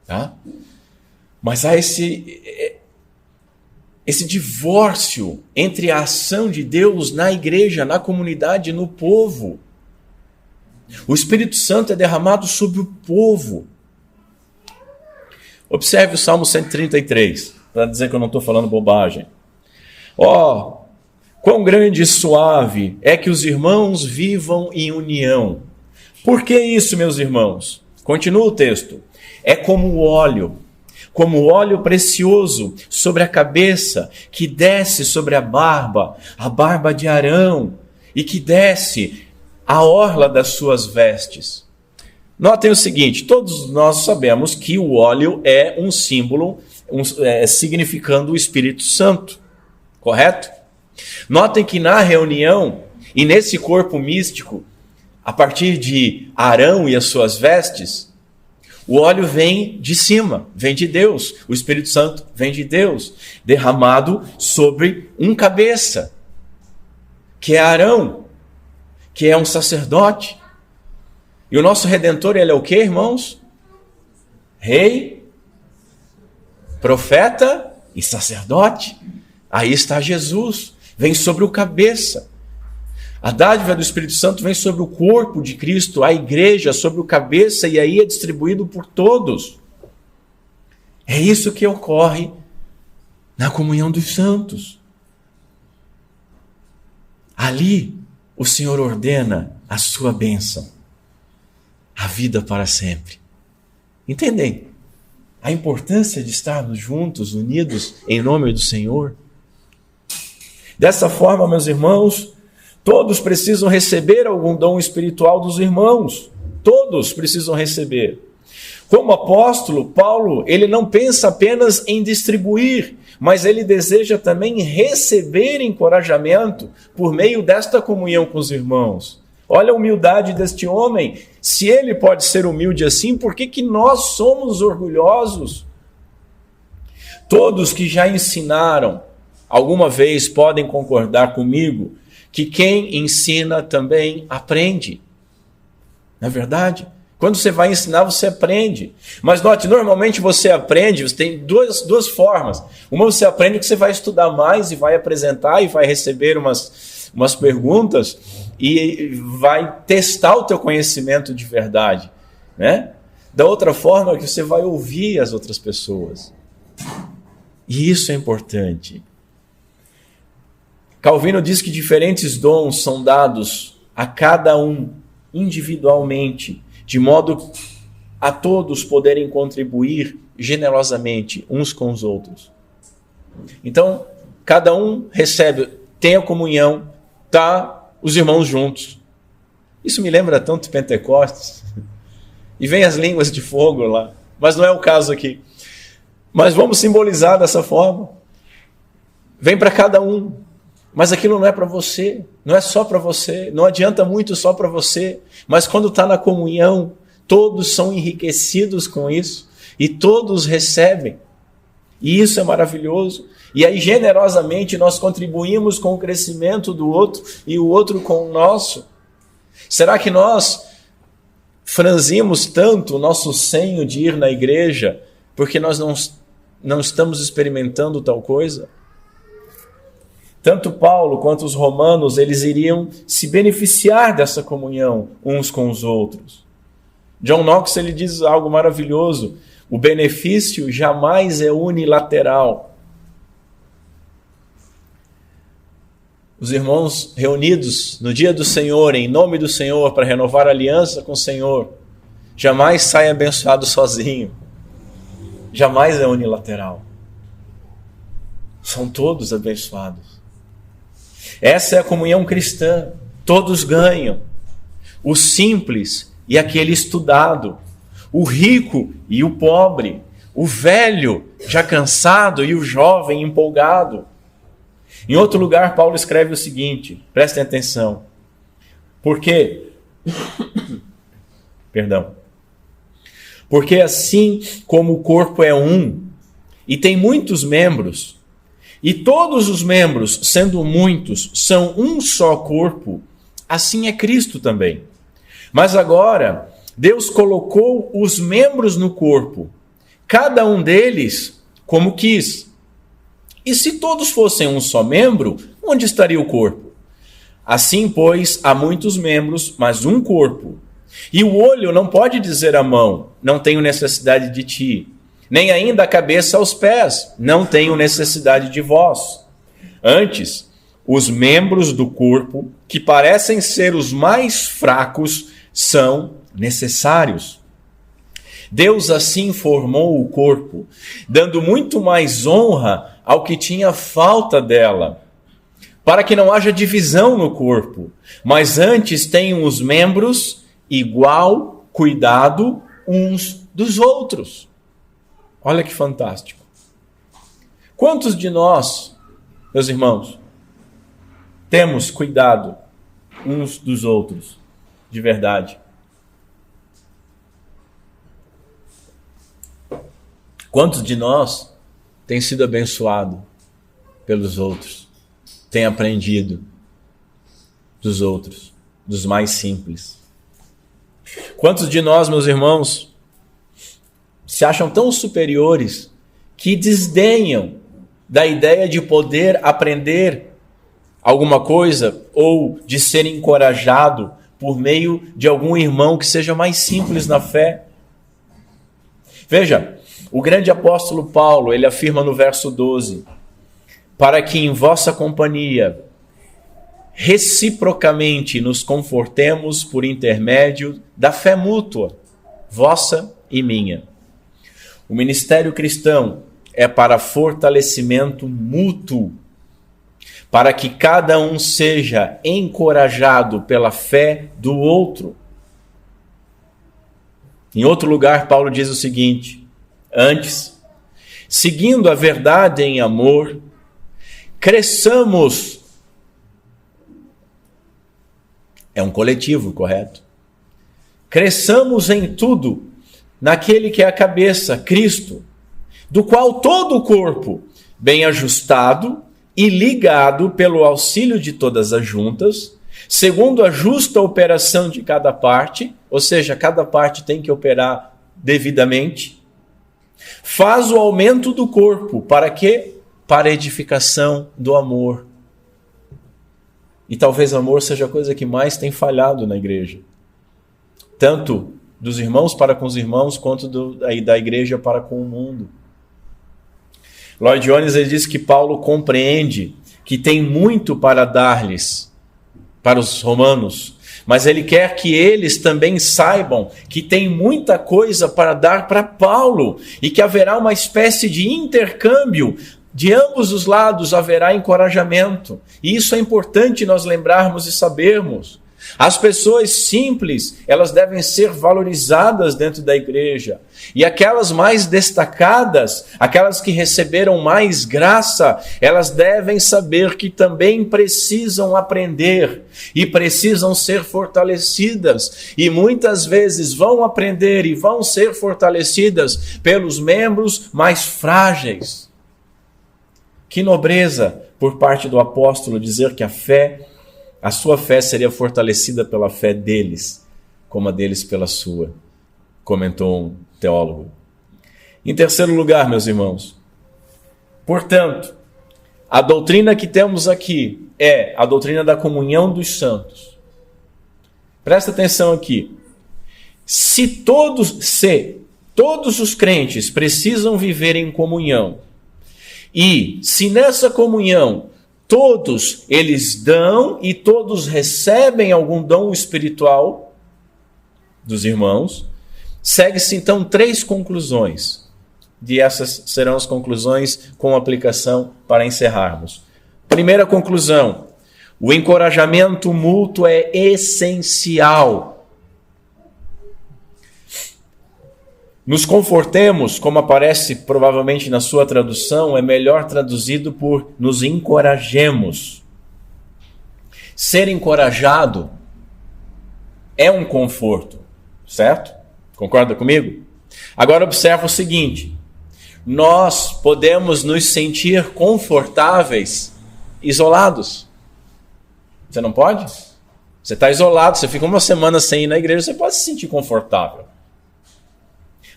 Tá? Mas há esse divórcio entre a ação de Deus na igreja, na comunidade, no povo. O Espírito Santo é derramado sobre o povo. Observe o Salmo 133, para dizer que eu não estou falando bobagem. Quão grande e suave é que os irmãos vivam em união. Por que isso, meus irmãos? Continua o texto. É como óleo precioso sobre a cabeça, que desce sobre a barba de Arão, e que desce a orla das suas vestes. Notem o seguinte, todos nós sabemos que o óleo é um símbolo, significando o Espírito Santo, correto? Notem que na reunião, e nesse corpo místico, a partir de Arão e as suas vestes, o óleo vem de cima, vem de Deus. O Espírito Santo vem de Deus, derramado sobre um cabeça, que é Arão, que é um sacerdote. E o nosso Redentor, ele é o quê, irmãos? Rei, profeta e sacerdote. Aí está Jesus, vem sobre o cabeça. A dádiva do Espírito Santo vem sobre o corpo de Cristo, a igreja, sobre o cabeça, e aí é distribuído por todos. É isso que ocorre na comunhão dos santos. Ali, o Senhor ordena a sua bênção, a vida para sempre. Entendem a importância de estarmos juntos, unidos, em nome do Senhor? Dessa forma, meus irmãos, todos precisam receber algum dom espiritual dos irmãos. Todos precisam receber. Como apóstolo, Paulo, ele não pensa apenas em distribuir, mas ele deseja também receber encorajamento por meio desta comunhão com os irmãos. Olha a humildade deste homem. Se ele pode ser humilde assim, por que nós somos orgulhosos? Todos que já ensinaram alguma vez podem concordar comigo que quem ensina também aprende. Não é verdade? Quando você vai ensinar, você aprende. Mas note, normalmente você aprende, você tem duas formas. Uma, você aprende que você vai estudar mais e vai apresentar e vai receber umas perguntas e vai testar o teu conhecimento de verdade, né? Da outra forma, que você vai ouvir as outras pessoas. E isso é importante. Calvino diz que diferentes dons são dados a cada um individualmente, de modo a todos poderem contribuir generosamente uns com os outros. Então, cada um recebe, tem a comunhão, os irmãos juntos. Isso me lembra tanto Pentecostes. E vem as línguas de fogo lá. Mas não é o caso aqui. Mas vamos simbolizar dessa forma. Vem para cada um. Mas aquilo não é para você, não é só para você, não adianta muito só para você, mas quando está na comunhão, todos são enriquecidos com isso, e todos recebem, e isso é maravilhoso, e aí generosamente nós contribuímos com o crescimento do outro, e o outro com o nosso. Será que nós franzimos tanto o nosso senho de ir na igreja, porque nós não estamos experimentando tal coisa? Tanto Paulo quanto os romanos, eles iriam se beneficiar dessa comunhão uns com os outros. John Knox, ele diz algo maravilhoso: o benefício jamais é unilateral. Os irmãos reunidos no dia do Senhor, em nome do Senhor, para renovar a aliança com o Senhor, jamais sai abençoado sozinho. Jamais é unilateral. São todos abençoados. Essa é a comunhão cristã. Todos ganham. O simples e aquele estudado. O rico e o pobre. O velho já cansado e o jovem empolgado. Em outro lugar, Paulo escreve o seguinte, prestem atenção. Porque assim como o corpo é um e tem muitos membros, e todos os membros, sendo muitos, são um só corpo, assim é Cristo também. Mas agora, Deus colocou os membros no corpo, cada um deles como quis. E se todos fossem um só membro, onde estaria o corpo? Assim, pois, há muitos membros, mas um corpo. E o olho não pode dizer à mão, não tenho necessidade de ti. Nem ainda a cabeça aos pés, não tenho necessidade de vós. Antes, os membros do corpo, que parecem ser os mais fracos, são necessários. Deus assim formou o corpo, dando muito mais honra ao que tinha falta dela, para que não haja divisão no corpo, mas antes tenham os membros igual cuidado uns dos outros. Olha que fantástico. Quantos de nós, meus irmãos, temos cuidado uns dos outros de verdade? Quantos de nós têm sido abençoado pelos outros, têm aprendido dos outros, dos mais simples? Quantos de nós, meus irmãos, se acham tão superiores que desdenham da ideia de poder aprender alguma coisa ou de ser encorajado por meio de algum irmão que seja mais simples na fé? Veja, o grande apóstolo Paulo, ele afirma no verso 12, para que em vossa companhia reciprocamente nos confortemos por intermédio da fé mútua, vossa e minha. O ministério cristão é para fortalecimento mútuo, para que cada um seja encorajado pela fé do outro. Em outro lugar, Paulo diz o seguinte: antes, seguindo a verdade em amor, cresçamos. É um coletivo, correto? Cresçamos em tudo naquele que é a cabeça, Cristo, do qual todo o corpo, bem ajustado e ligado pelo auxílio de todas as juntas, segundo a justa operação de cada parte, ou seja, cada parte tem que operar devidamente, faz o aumento do corpo. Para quê? Para a edificação do amor. E talvez o amor seja a coisa que mais tem falhado na igreja. Tanto dos irmãos para com os irmãos, quanto da igreja para com o mundo. Lloyd Jones, ele diz que Paulo compreende que tem muito para dar-lhes, para os romanos, mas ele quer que eles também saibam que tem muita coisa para dar para Paulo e que haverá uma espécie de intercâmbio. De ambos os lados haverá encorajamento. E isso é importante nós lembrarmos e sabermos. As pessoas simples, elas devem ser valorizadas dentro da igreja. E aquelas mais destacadas, aquelas que receberam mais graça, elas devem saber que também precisam aprender e precisam ser fortalecidas. E muitas vezes vão aprender e vão ser fortalecidas pelos membros mais frágeis. Que nobreza por parte do apóstolo dizer que a sua fé seria fortalecida pela fé deles, como a deles pela sua, comentou um teólogo. Em terceiro lugar, meus irmãos, portanto, a doutrina que temos aqui é a doutrina da comunhão dos santos. Presta atenção aqui. Se todos os crentes precisam viver em comunhão, e se nessa comunhão todos eles dão e todos recebem algum dom espiritual dos irmãos, segue-se então 3 conclusões. E essas serão as conclusões com aplicação para encerrarmos. Primeira conclusão: o encorajamento mútuo é essencial. Nos confortemos, como aparece provavelmente na sua tradução, é melhor traduzido por nos encorajemos. Ser encorajado é um conforto, certo? Concorda comigo? Agora observa o seguinte: nós podemos nos sentir confortáveis isolados. Você não pode? Você está isolado, você fica uma semana sem ir na igreja, você pode se sentir confortável.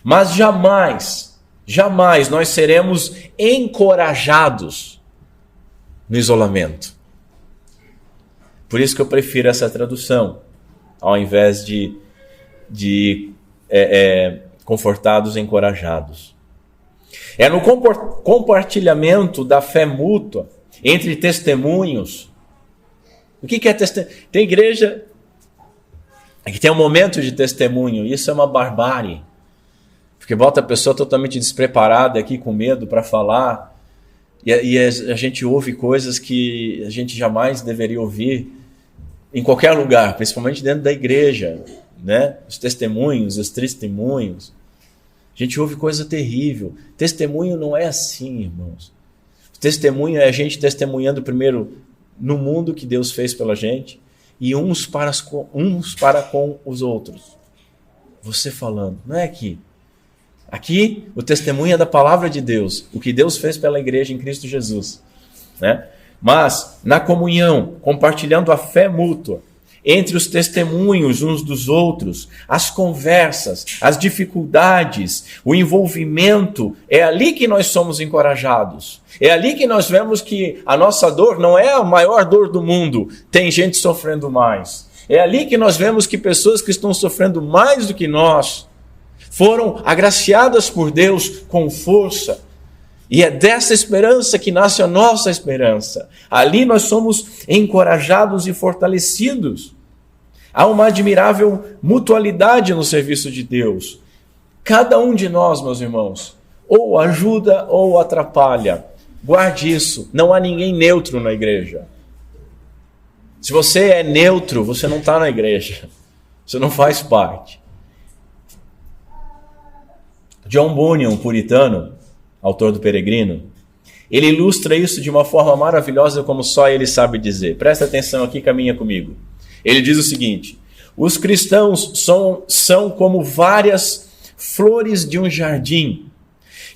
Mas jamais nós seremos encorajados no isolamento. Por isso que eu prefiro essa tradução, ao invés de confortados, encorajados. É no compartilhamento da fé mútua entre testemunhos. O que é testemunho? Tem igreja que tem um momento de testemunho, isso é uma barbárie. Porque bota a pessoa totalmente despreparada aqui, com medo para falar, e a gente ouve coisas que a gente jamais deveria ouvir em qualquer lugar, principalmente dentro da igreja, né? Os testemunhos, os testemunhos. A gente ouve coisa terrível. Testemunho não é assim, irmãos. Testemunho é a gente testemunhando primeiro no mundo que Deus fez pela gente, e uns para com os outros. Você falando, não é aqui. Aqui, o testemunho é da palavra de Deus, o que Deus fez pela igreja em Cristo Jesus, né? Mas, na comunhão, compartilhando a fé mútua, entre os testemunhos uns dos outros, as conversas, as dificuldades, o envolvimento, é ali que nós somos encorajados. É ali que nós vemos que a nossa dor não é a maior dor do mundo, tem gente sofrendo mais. É ali que nós vemos que pessoas que estão sofrendo mais do que nós foram agraciadas por Deus com força. E é dessa esperança que nasce a nossa esperança. Ali nós somos encorajados e fortalecidos. Há uma admirável mutualidade no serviço de Deus. Cada um de nós, meus irmãos, ou ajuda ou atrapalha. Guarde isso. Não há ninguém neutro na igreja. Se você é neutro, você não está na igreja. Você não faz parte. John Bunyan, um puritano, autor do Peregrino, ele ilustra isso de uma forma maravilhosa como só ele sabe dizer. Presta atenção aqui, caminha comigo. Ele diz o seguinte: os cristãos são como várias flores de um jardim,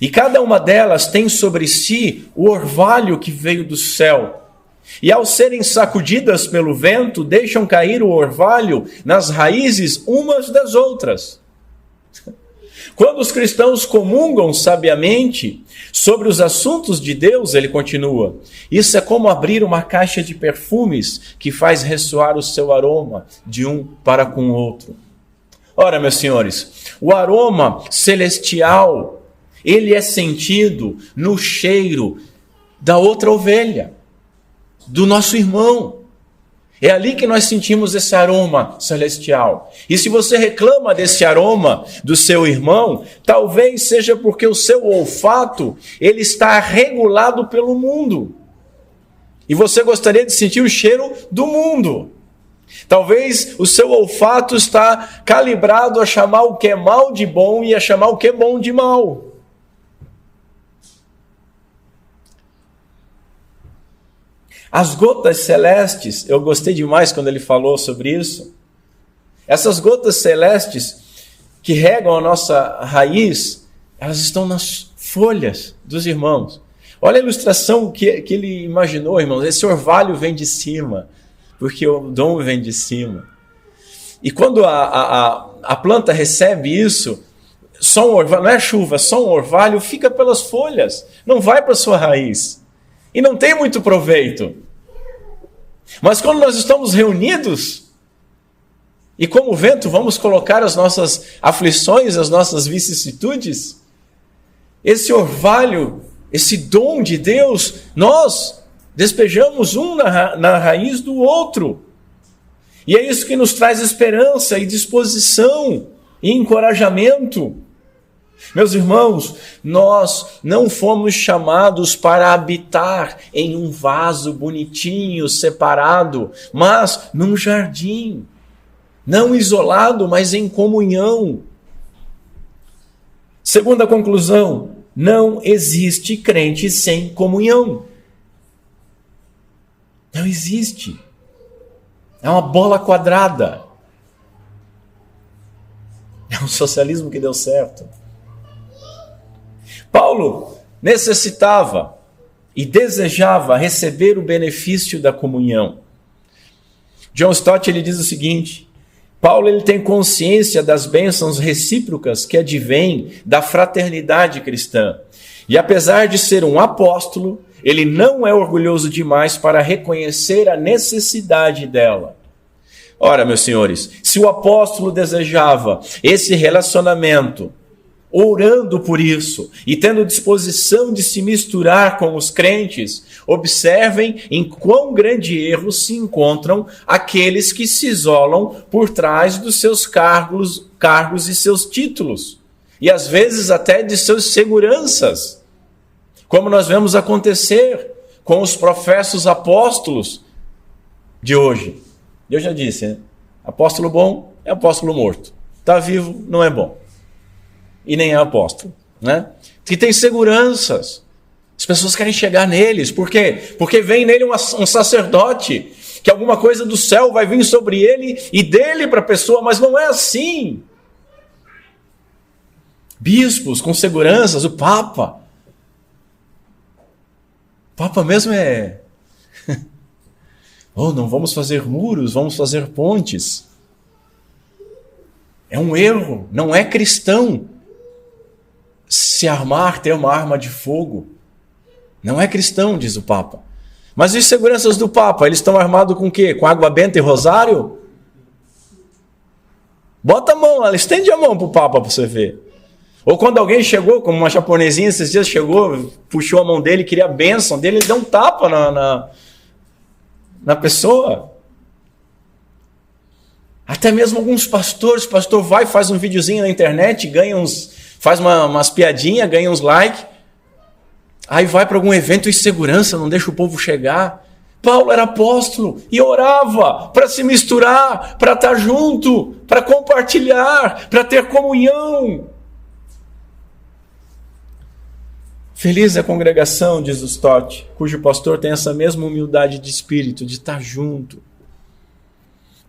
e cada uma delas tem sobre si o orvalho que veio do céu. E ao serem sacudidas pelo vento, deixam cair o orvalho nas raízes umas das outras. Quando os cristãos comungam sabiamente sobre os assuntos de Deus, ele continua, isso é como abrir uma caixa de perfumes que faz ressoar o seu aroma de um para com o outro. Ora, meus senhores, o aroma celestial, ele é sentido no cheiro da outra ovelha, do nosso irmão. É ali que nós sentimos esse aroma celestial. E se você reclama desse aroma do seu irmão, talvez seja porque o seu olfato ele está regulado pelo mundo. E você gostaria de sentir o cheiro do mundo. Talvez o seu olfato está calibrado a chamar o que é mal de bom e a chamar o que é bom de mal. As gotas celestes, eu gostei demais quando ele falou sobre isso. Essas gotas celestes que regam a nossa raiz, elas estão nas folhas dos irmãos. Olha a ilustração que ele imaginou, irmãos. Esse orvalho vem de cima, porque o dom vem de cima. E quando a planta recebe isso, Só um orvalho, não é chuva, só um orvalho, fica pelas folhas, não vai para a sua raiz. E não tem muito proveito. Mas quando nós estamos reunidos, e como vento vamos colocar as nossas aflições, as nossas vicissitudes, esse orvalho, esse dom de Deus, nós despejamos um na raiz do outro. E é isso que nos traz esperança e disposição e encorajamento. Meus irmãos, nós não fomos chamados para habitar em um vaso bonitinho, separado, mas num jardim. Não isolado, mas em comunhão. Segunda conclusão, não existe crente sem comunhão. Não existe. É uma bola quadrada. É um socialismo que deu certo. Paulo necessitava e desejava receber o benefício da comunhão. John Stott ele diz o seguinte: Paulo ele tem consciência das bênçãos recíprocas que advêm da fraternidade cristã. E apesar de ser um apóstolo, ele não é orgulhoso demais para reconhecer a necessidade dela. Ora, meus senhores, se o apóstolo desejava esse relacionamento, orando por isso e tendo disposição de se misturar com os crentes, observem em quão grande erro se encontram aqueles que se isolam por trás dos seus cargos e seus títulos, e às vezes até de suas seguranças, como nós vemos acontecer com os professos apóstolos de hoje. Eu já disse, né? Apóstolo bom é apóstolo morto. Está vivo, não é bom. E nem é apóstolo, né? Que tem seguranças. As pessoas querem chegar neles. Por quê? Porque vem nele um sacerdote, que alguma coisa do céu vai vir sobre ele e dele para a pessoa, mas não é assim. Bispos com seguranças, o Papa. O Papa mesmo é... Oh, não vamos fazer muros, vamos fazer pontes. É um erro, não é cristão se armar, ter uma arma de fogo. Não é cristão, diz o Papa. Mas e seguranças do Papa? Eles estão armados com o quê? Com água benta e rosário? Bota a mão, estende a mão para o Papa para você ver. Ou quando alguém chegou, como uma japonesinha esses dias chegou, puxou a mão dele, queria a bênção dele, ele deu um tapa na pessoa. Até mesmo alguns pastores, o pastor vai, faz um videozinho na internet, faz umas piadinhas, ganha uns likes, aí vai para algum evento em segurança, não deixa o povo chegar. Paulo era apóstolo e orava para se misturar, para estar junto, para compartilhar, para ter comunhão. Feliz é a congregação, diz o Stott, cujo pastor tem essa mesma humildade de espírito, de estar junto.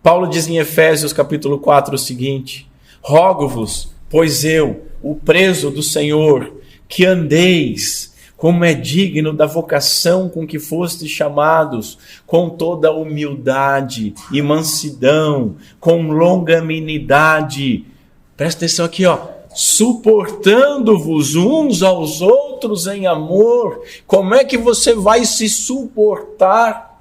Paulo diz em Efésios capítulo 4 o seguinte: rogo-vos, pois eu, o preso do Senhor, que andeis como é digno da vocação com que fostes chamados, com toda humildade e mansidão, com longanimidade. Presta atenção aqui, suportando-vos uns aos outros em amor. Como é que você vai se suportar?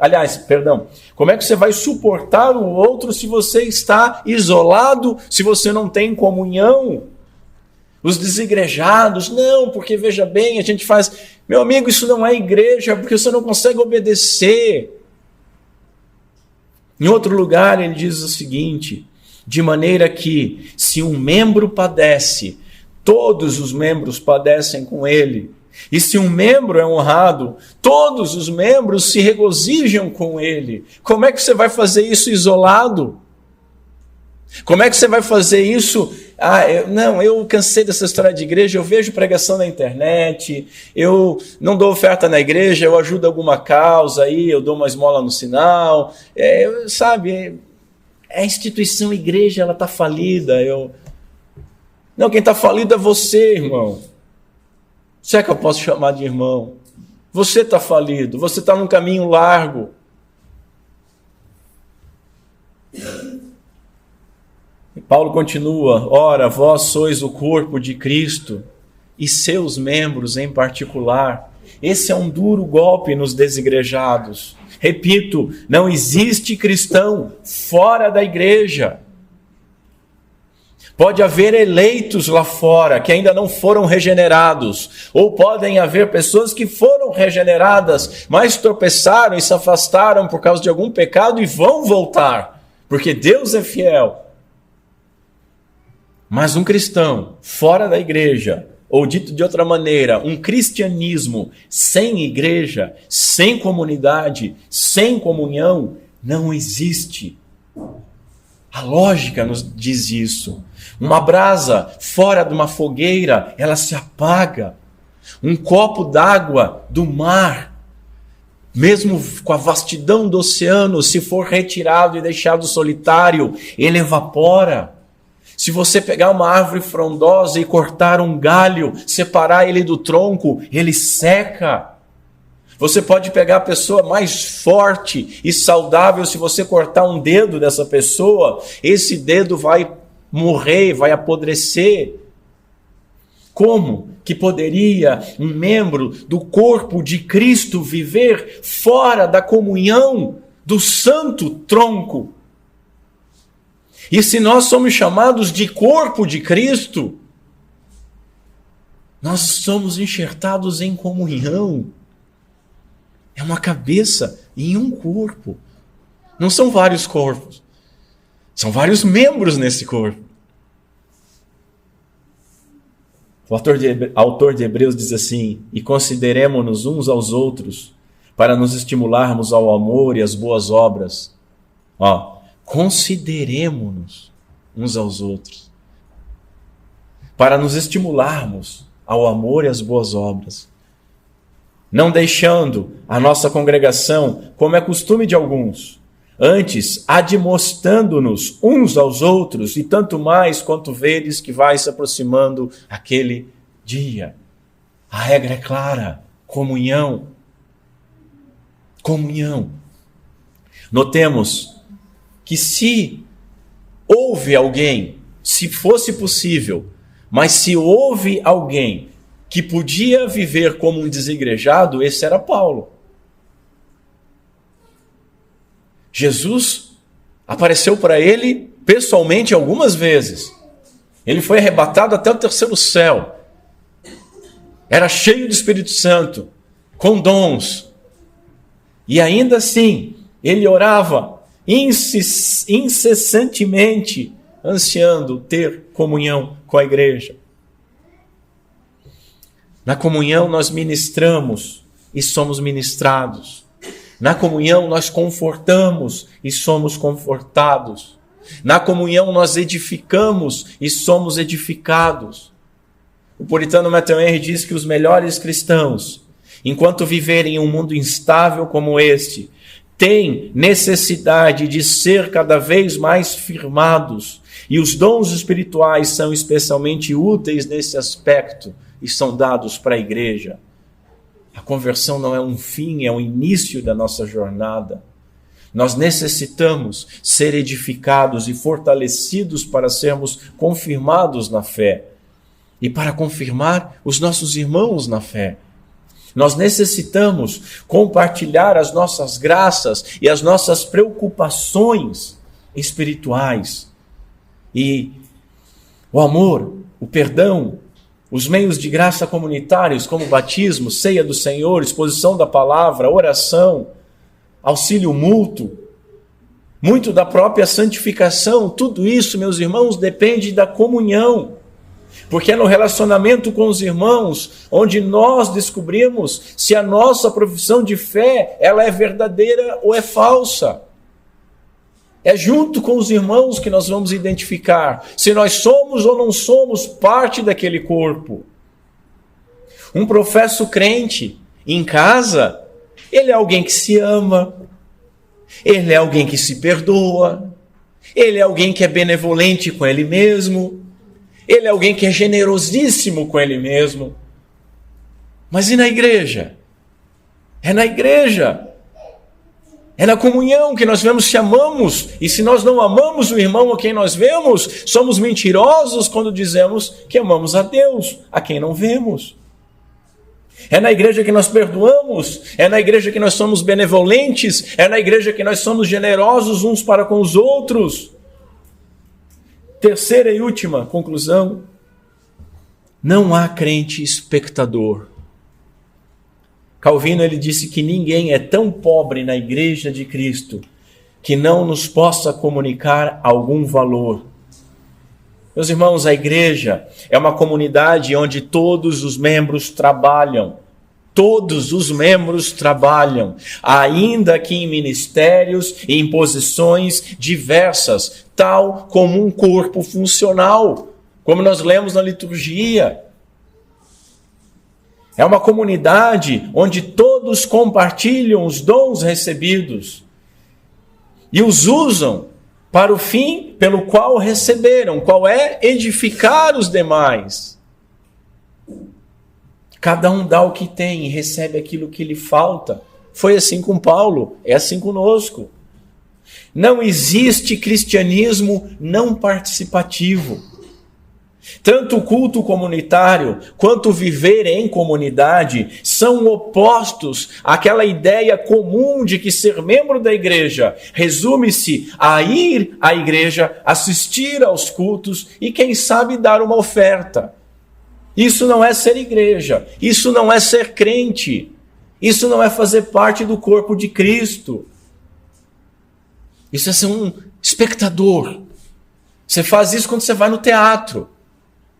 Como é que você vai suportar o outro se você está isolado, se você não tem comunhão? Os desigrejados, não, porque veja bem, a gente faz... Meu amigo, isso não é igreja, porque você não consegue obedecer. Em outro lugar, ele diz o seguinte: de maneira que, se um membro padece, todos os membros padecem com ele. E se um membro é honrado, todos os membros se regozijam com ele. Como é que você vai fazer isso isolado? Como é que você vai fazer isso? Eu cansei dessa história de igreja, eu vejo pregação na internet, eu não dou oferta na igreja, eu ajudo alguma causa aí, eu dou uma esmola no sinal. A instituição igreja, ela está falida. Não, quem está falido é você, irmão. Se é que eu posso chamar de irmão? Você está falido, você está num caminho largo. E Paulo continua: ora, vós sois o corpo de Cristo e seus membros em particular. Esse é um duro golpe nos desigrejados. Repito, não existe cristão fora da igreja. Pode haver eleitos lá fora que ainda não foram regenerados, ou podem haver pessoas que foram regeneradas, mas tropeçaram e se afastaram por causa de algum pecado e vão voltar, porque Deus é fiel. Mas um cristão fora da igreja, ou dito de outra maneira, um cristianismo sem igreja, sem comunidade, sem comunhão, não existe. A lógica nos diz isso. Uma brasa fora de uma fogueira, ela se apaga. Um copo d'água do mar, mesmo com a vastidão do oceano, se for retirado e deixado solitário, ele evapora. Se você pegar uma árvore frondosa e cortar um galho, separar ele do tronco, ele seca. Você pode pegar a pessoa mais forte e saudável, se você cortar um dedo dessa pessoa, esse dedo vai morrer, vai apodrecer. Como que poderia um membro do corpo de Cristo viver fora da comunhão do santo tronco? E se nós somos chamados de corpo de Cristo, nós somos enxertados em comunhão. É uma cabeça em um corpo. Não são vários corpos. São vários membros nesse corpo. O autor de Hebreus diz assim: e consideremo-nos uns aos outros para nos estimularmos ao amor e às boas obras. Consideremo-nos uns aos outros para nos estimularmos ao amor e às boas obras. Não deixando a nossa congregação, como é costume de alguns, antes admoestando-nos uns aos outros, e tanto mais quanto vedes que vai se aproximando aquele dia. A regra é clara: comunhão. Comunhão. Notemos que se houve alguém, se fosse possível, mas se houve alguém que podia viver como um desigrejado, esse era Paulo. Jesus apareceu para ele pessoalmente algumas vezes. Ele foi arrebatado até o terceiro céu. Era cheio do Espírito Santo, com dons. E ainda assim, ele orava incessantemente, ansiando ter comunhão com a igreja. Na comunhão nós ministramos e somos ministrados. Na comunhão nós confortamos e somos confortados. Na comunhão nós edificamos e somos edificados. O puritano Matthew Henry diz que os melhores cristãos, enquanto viverem em um mundo instável como este, têm necessidade de ser cada vez mais firmados, e os dons espirituais são especialmente úteis nesse aspecto e são dados para a igreja. A conversão não é um fim, é o início da nossa jornada. Nós necessitamos ser edificados e fortalecidos para sermos confirmados na fé e para confirmar os nossos irmãos na fé. Nós necessitamos compartilhar as nossas graças e as nossas preocupações espirituais. E o amor, o perdão, os meios de graça comunitários, como batismo, ceia do Senhor, exposição da palavra, oração, auxílio mútuo, muito da própria santificação, tudo isso, meus irmãos, depende da comunhão. Porque é no relacionamento com os irmãos onde nós descobrimos se a nossa profissão de fé ela é verdadeira ou é falsa. É junto com os irmãos que nós vamos identificar se nós somos ou não somos parte daquele corpo. Um professo crente em casa, ele é alguém que se ama, ele é alguém que se perdoa, ele é alguém que é benevolente com ele mesmo, ele é alguém que é generosíssimo com ele mesmo. Mas e na igreja? É na igreja. É na comunhão que nós vemos se amamos. E se nós não amamos o irmão a quem nós vemos, somos mentirosos quando dizemos que amamos a Deus, a quem não vemos. É na igreja que nós perdoamos, é na igreja que nós somos benevolentes, é na igreja que nós somos generosos uns para com os outros. Terceira e última conclusão: não há crente espectador. Calvino ele disse que ninguém é tão pobre na igreja de Cristo que não nos possa comunicar algum valor. Meus irmãos, a igreja é uma comunidade onde todos os membros trabalham. Todos os membros trabalham, ainda que em ministérios e em posições diversas, tal como um corpo funcional, como nós lemos na liturgia. É uma comunidade onde todos compartilham os dons recebidos e os usam para o fim pelo qual receberam, qual é edificar os demais. Cada um dá o que tem e recebe aquilo que lhe falta. Foi assim com Paulo, é assim conosco. Não existe cristianismo não participativo. Tanto o culto comunitário quanto o viver em comunidade são opostos àquela ideia comum de que ser membro da igreja resume-se a ir à igreja, assistir aos cultos e, quem sabe, dar uma oferta. Isso não é ser igreja, isso não é ser crente, isso não é fazer parte do corpo de Cristo. Isso é ser um espectador. Você faz isso quando você vai no teatro.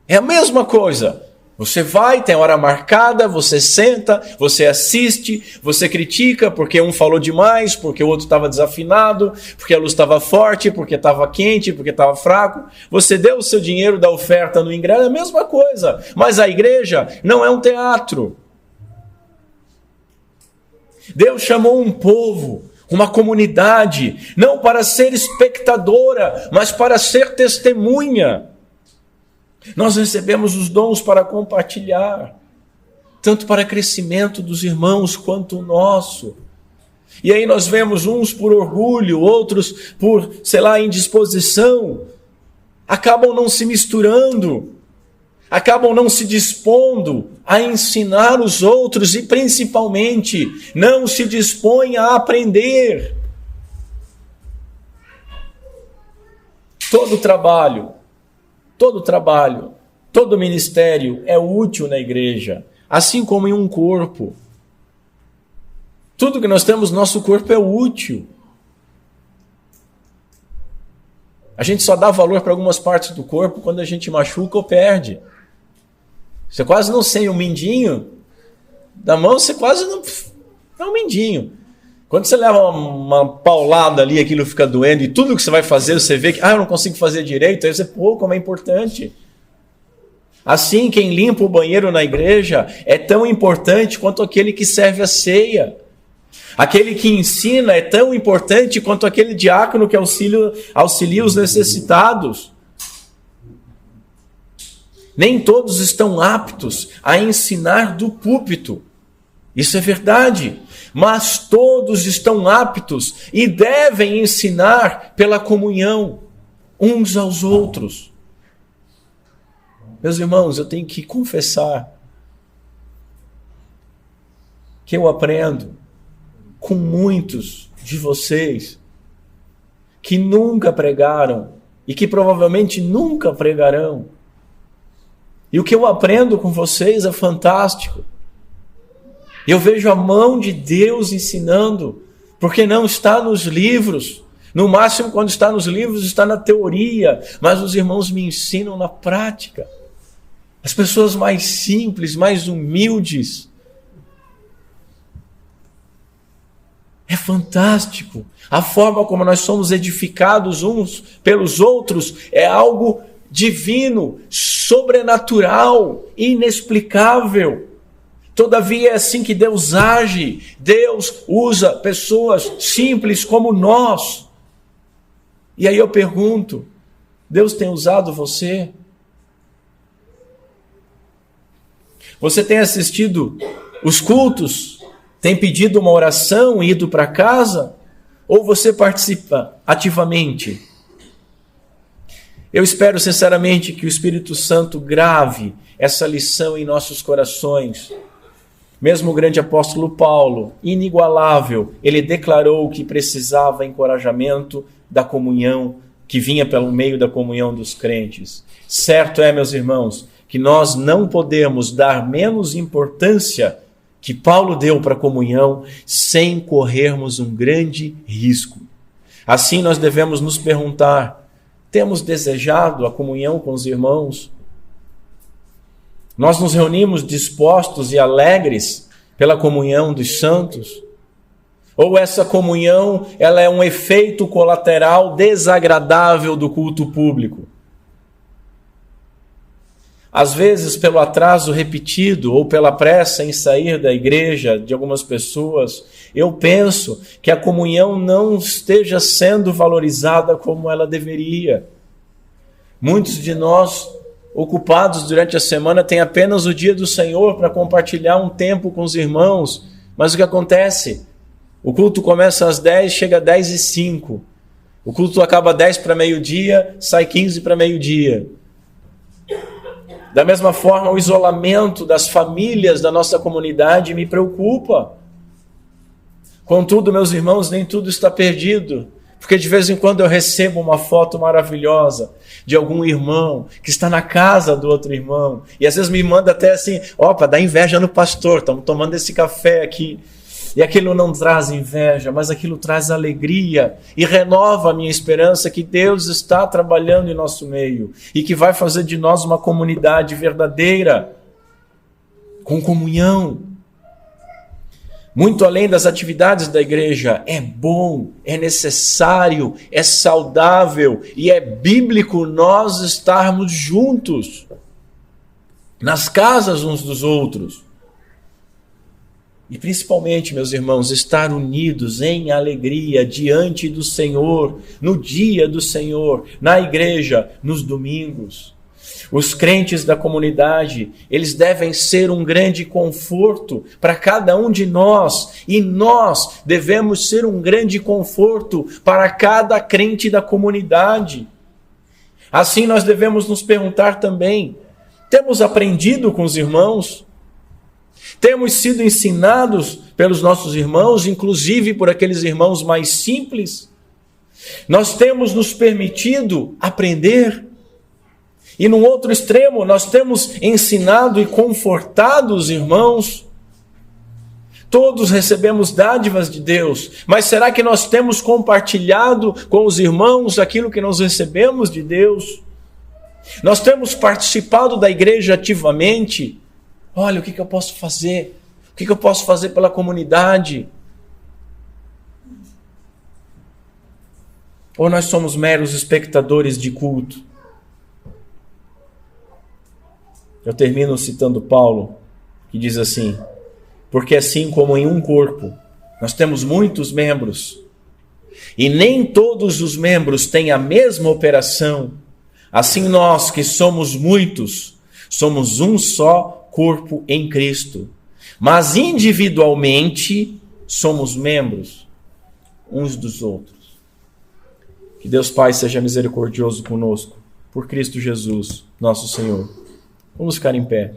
É a mesma coisa. Você vai, tem hora marcada, você senta, você assiste, você critica porque um falou demais, porque o outro estava desafinado, porque a luz estava forte, porque estava quente, porque estava fraco. Você deu o seu dinheiro da oferta no ingresso, é a mesma coisa. Mas a igreja não é um teatro. Deus chamou um povo, uma comunidade, não para ser espectadora, mas para ser testemunha. Nós recebemos os dons para compartilhar, tanto para crescimento dos irmãos quanto o nosso. E aí nós vemos uns por orgulho, outros por, indisposição, acabam não se misturando, acabam não se dispondo a ensinar os outros e, principalmente, não se dispõem a aprender. Todo trabalho, todo ministério é útil na igreja, assim como em um corpo. Tudo que nós temos no nosso corpo é útil. A gente só dá valor para algumas partes do corpo quando a gente machuca ou perde. Você quase não sente um mindinho da mão, você quase não... É um mindinho. Quando você leva uma paulada ali, aquilo fica doendo, e tudo que você vai fazer, você vê que, eu não consigo fazer direito, aí você, como é importante. Assim, quem limpa o banheiro na igreja é tão importante quanto aquele que serve a ceia. Aquele que ensina é tão importante quanto aquele diácono que auxilia os necessitados. Nem todos estão aptos a ensinar do púlpito. Isso é verdade. Mas todos estão aptos e devem ensinar pela comunhão uns aos outros. Meus irmãos, eu tenho que confessar que eu aprendo com muitos de vocês que nunca pregaram e que provavelmente nunca pregarão. E o que eu aprendo com vocês é fantástico. Eu vejo a mão de Deus ensinando, porque não está nos livros. No máximo, quando está nos livros, está na teoria, mas os irmãos me ensinam na prática. As pessoas mais simples, mais humildes. É fantástico. A forma como nós somos edificados uns pelos outros é algo divino, sobrenatural, inexplicável. Todavia é assim que Deus age. Deus usa pessoas simples como nós. E aí eu pergunto, Deus tem usado você? Você tem assistido os cultos? Tem pedido uma oração e ido para casa? Ou você participa ativamente? Eu espero sinceramente que o Espírito Santo grave essa lição em nossos corações. Mesmo o grande apóstolo Paulo, inigualável, ele declarou que precisava encorajamento da comunhão, que vinha pelo meio da comunhão dos crentes. Certo é, meus irmãos, que nós não podemos dar menos importância que Paulo deu para a comunhão sem corrermos um grande risco. Assim nós devemos nos perguntar: temos desejado a comunhão com os irmãos? Nós nos reunimos dispostos e alegres pela comunhão dos santos? Ou essa comunhão ela é um efeito colateral desagradável do culto público? Às vezes, pelo atraso repetido ou pela pressa em sair da igreja de algumas pessoas, eu penso que a comunhão não esteja sendo valorizada como ela deveria. Muitos de nós, ocupados durante a semana, têm apenas o dia do Senhor para compartilhar um tempo com os irmãos. Mas o que acontece? O culto começa às 10, chega às 10h05. O culto acaba 10 para meio-dia, sai 15 para meio-dia. Da mesma forma, o isolamento das famílias da nossa comunidade me preocupa. Contudo, meus irmãos, nem tudo está perdido, porque de vez em quando eu recebo uma foto maravilhosa de algum irmão que está na casa do outro irmão, e às vezes me manda até assim: opa, dá inveja no pastor, estamos tomando esse café aqui. E aquilo não traz inveja, mas aquilo traz alegria e renova a minha esperança que Deus está trabalhando em nosso meio e que vai fazer de nós uma comunidade verdadeira, com comunhão. Muito além das atividades da igreja, é bom, é necessário, é saudável e é bíblico nós estarmos juntos, nas casas uns dos outros. E principalmente, meus irmãos, estar unidos em alegria diante do Senhor, no dia do Senhor, na igreja, nos domingos. Os crentes da comunidade, eles devem ser um grande conforto para cada um de nós, e nós devemos ser um grande conforto para cada crente da comunidade. Assim nós devemos nos perguntar também: temos aprendido com os irmãos? Temos sido ensinados pelos nossos irmãos, inclusive por aqueles irmãos mais simples? Nós temos nos permitido aprender? E no outro extremo, nós temos ensinado e confortado os irmãos? Todos recebemos dádivas de Deus, mas será que nós temos compartilhado com os irmãos aquilo que nós recebemos de Deus? Nós temos participado da igreja ativamente? Olha, o que eu posso fazer? O que eu posso fazer pela comunidade? Ou nós somos meros espectadores de culto? Eu termino citando Paulo, que diz assim: porque assim como em um corpo nós temos muitos membros, e nem todos os membros têm a mesma operação, assim nós que somos muitos, somos um só corpo em Cristo, mas individualmente somos membros uns dos outros. Que Deus Pai seja misericordioso conosco, por Cristo Jesus, nosso Senhor. Vamos ficar em pé.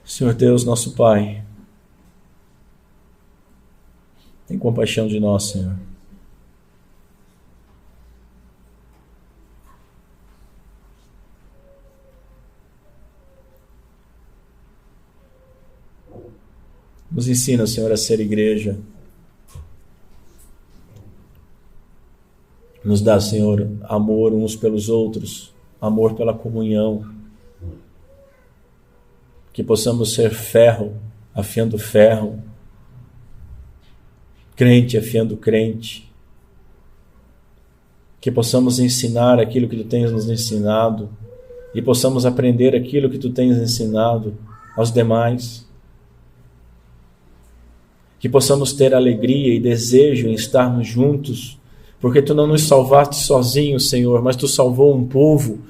Senhor Deus, nosso Pai, tem compaixão de nós, Senhor. Nos ensina, Senhor, a ser igreja. Nos dá, Senhor, amor uns pelos outros, amor pela comunhão. Que possamos ser ferro afiando ferro, crente afiando crente. Que possamos ensinar aquilo que Tu tens nos ensinado e possamos aprender aquilo que Tu tens ensinado aos demais. Que possamos ter alegria e desejo em estarmos juntos, porque Tu não nos salvaste sozinhos, Senhor, mas Tu salvou um povo,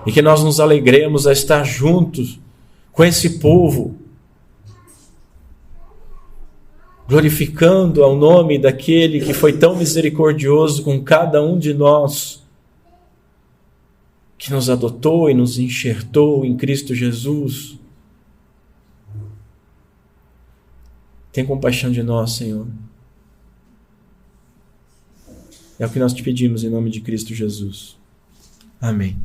e que nós nos alegremos a estar juntos com esse povo, glorificando ao nome daquele que foi tão misericordioso com cada um de nós, que nos adotou e nos enxertou em Cristo Jesus. Tem compaixão de nós, Senhor. É o que nós te pedimos em nome de Cristo Jesus. Amém.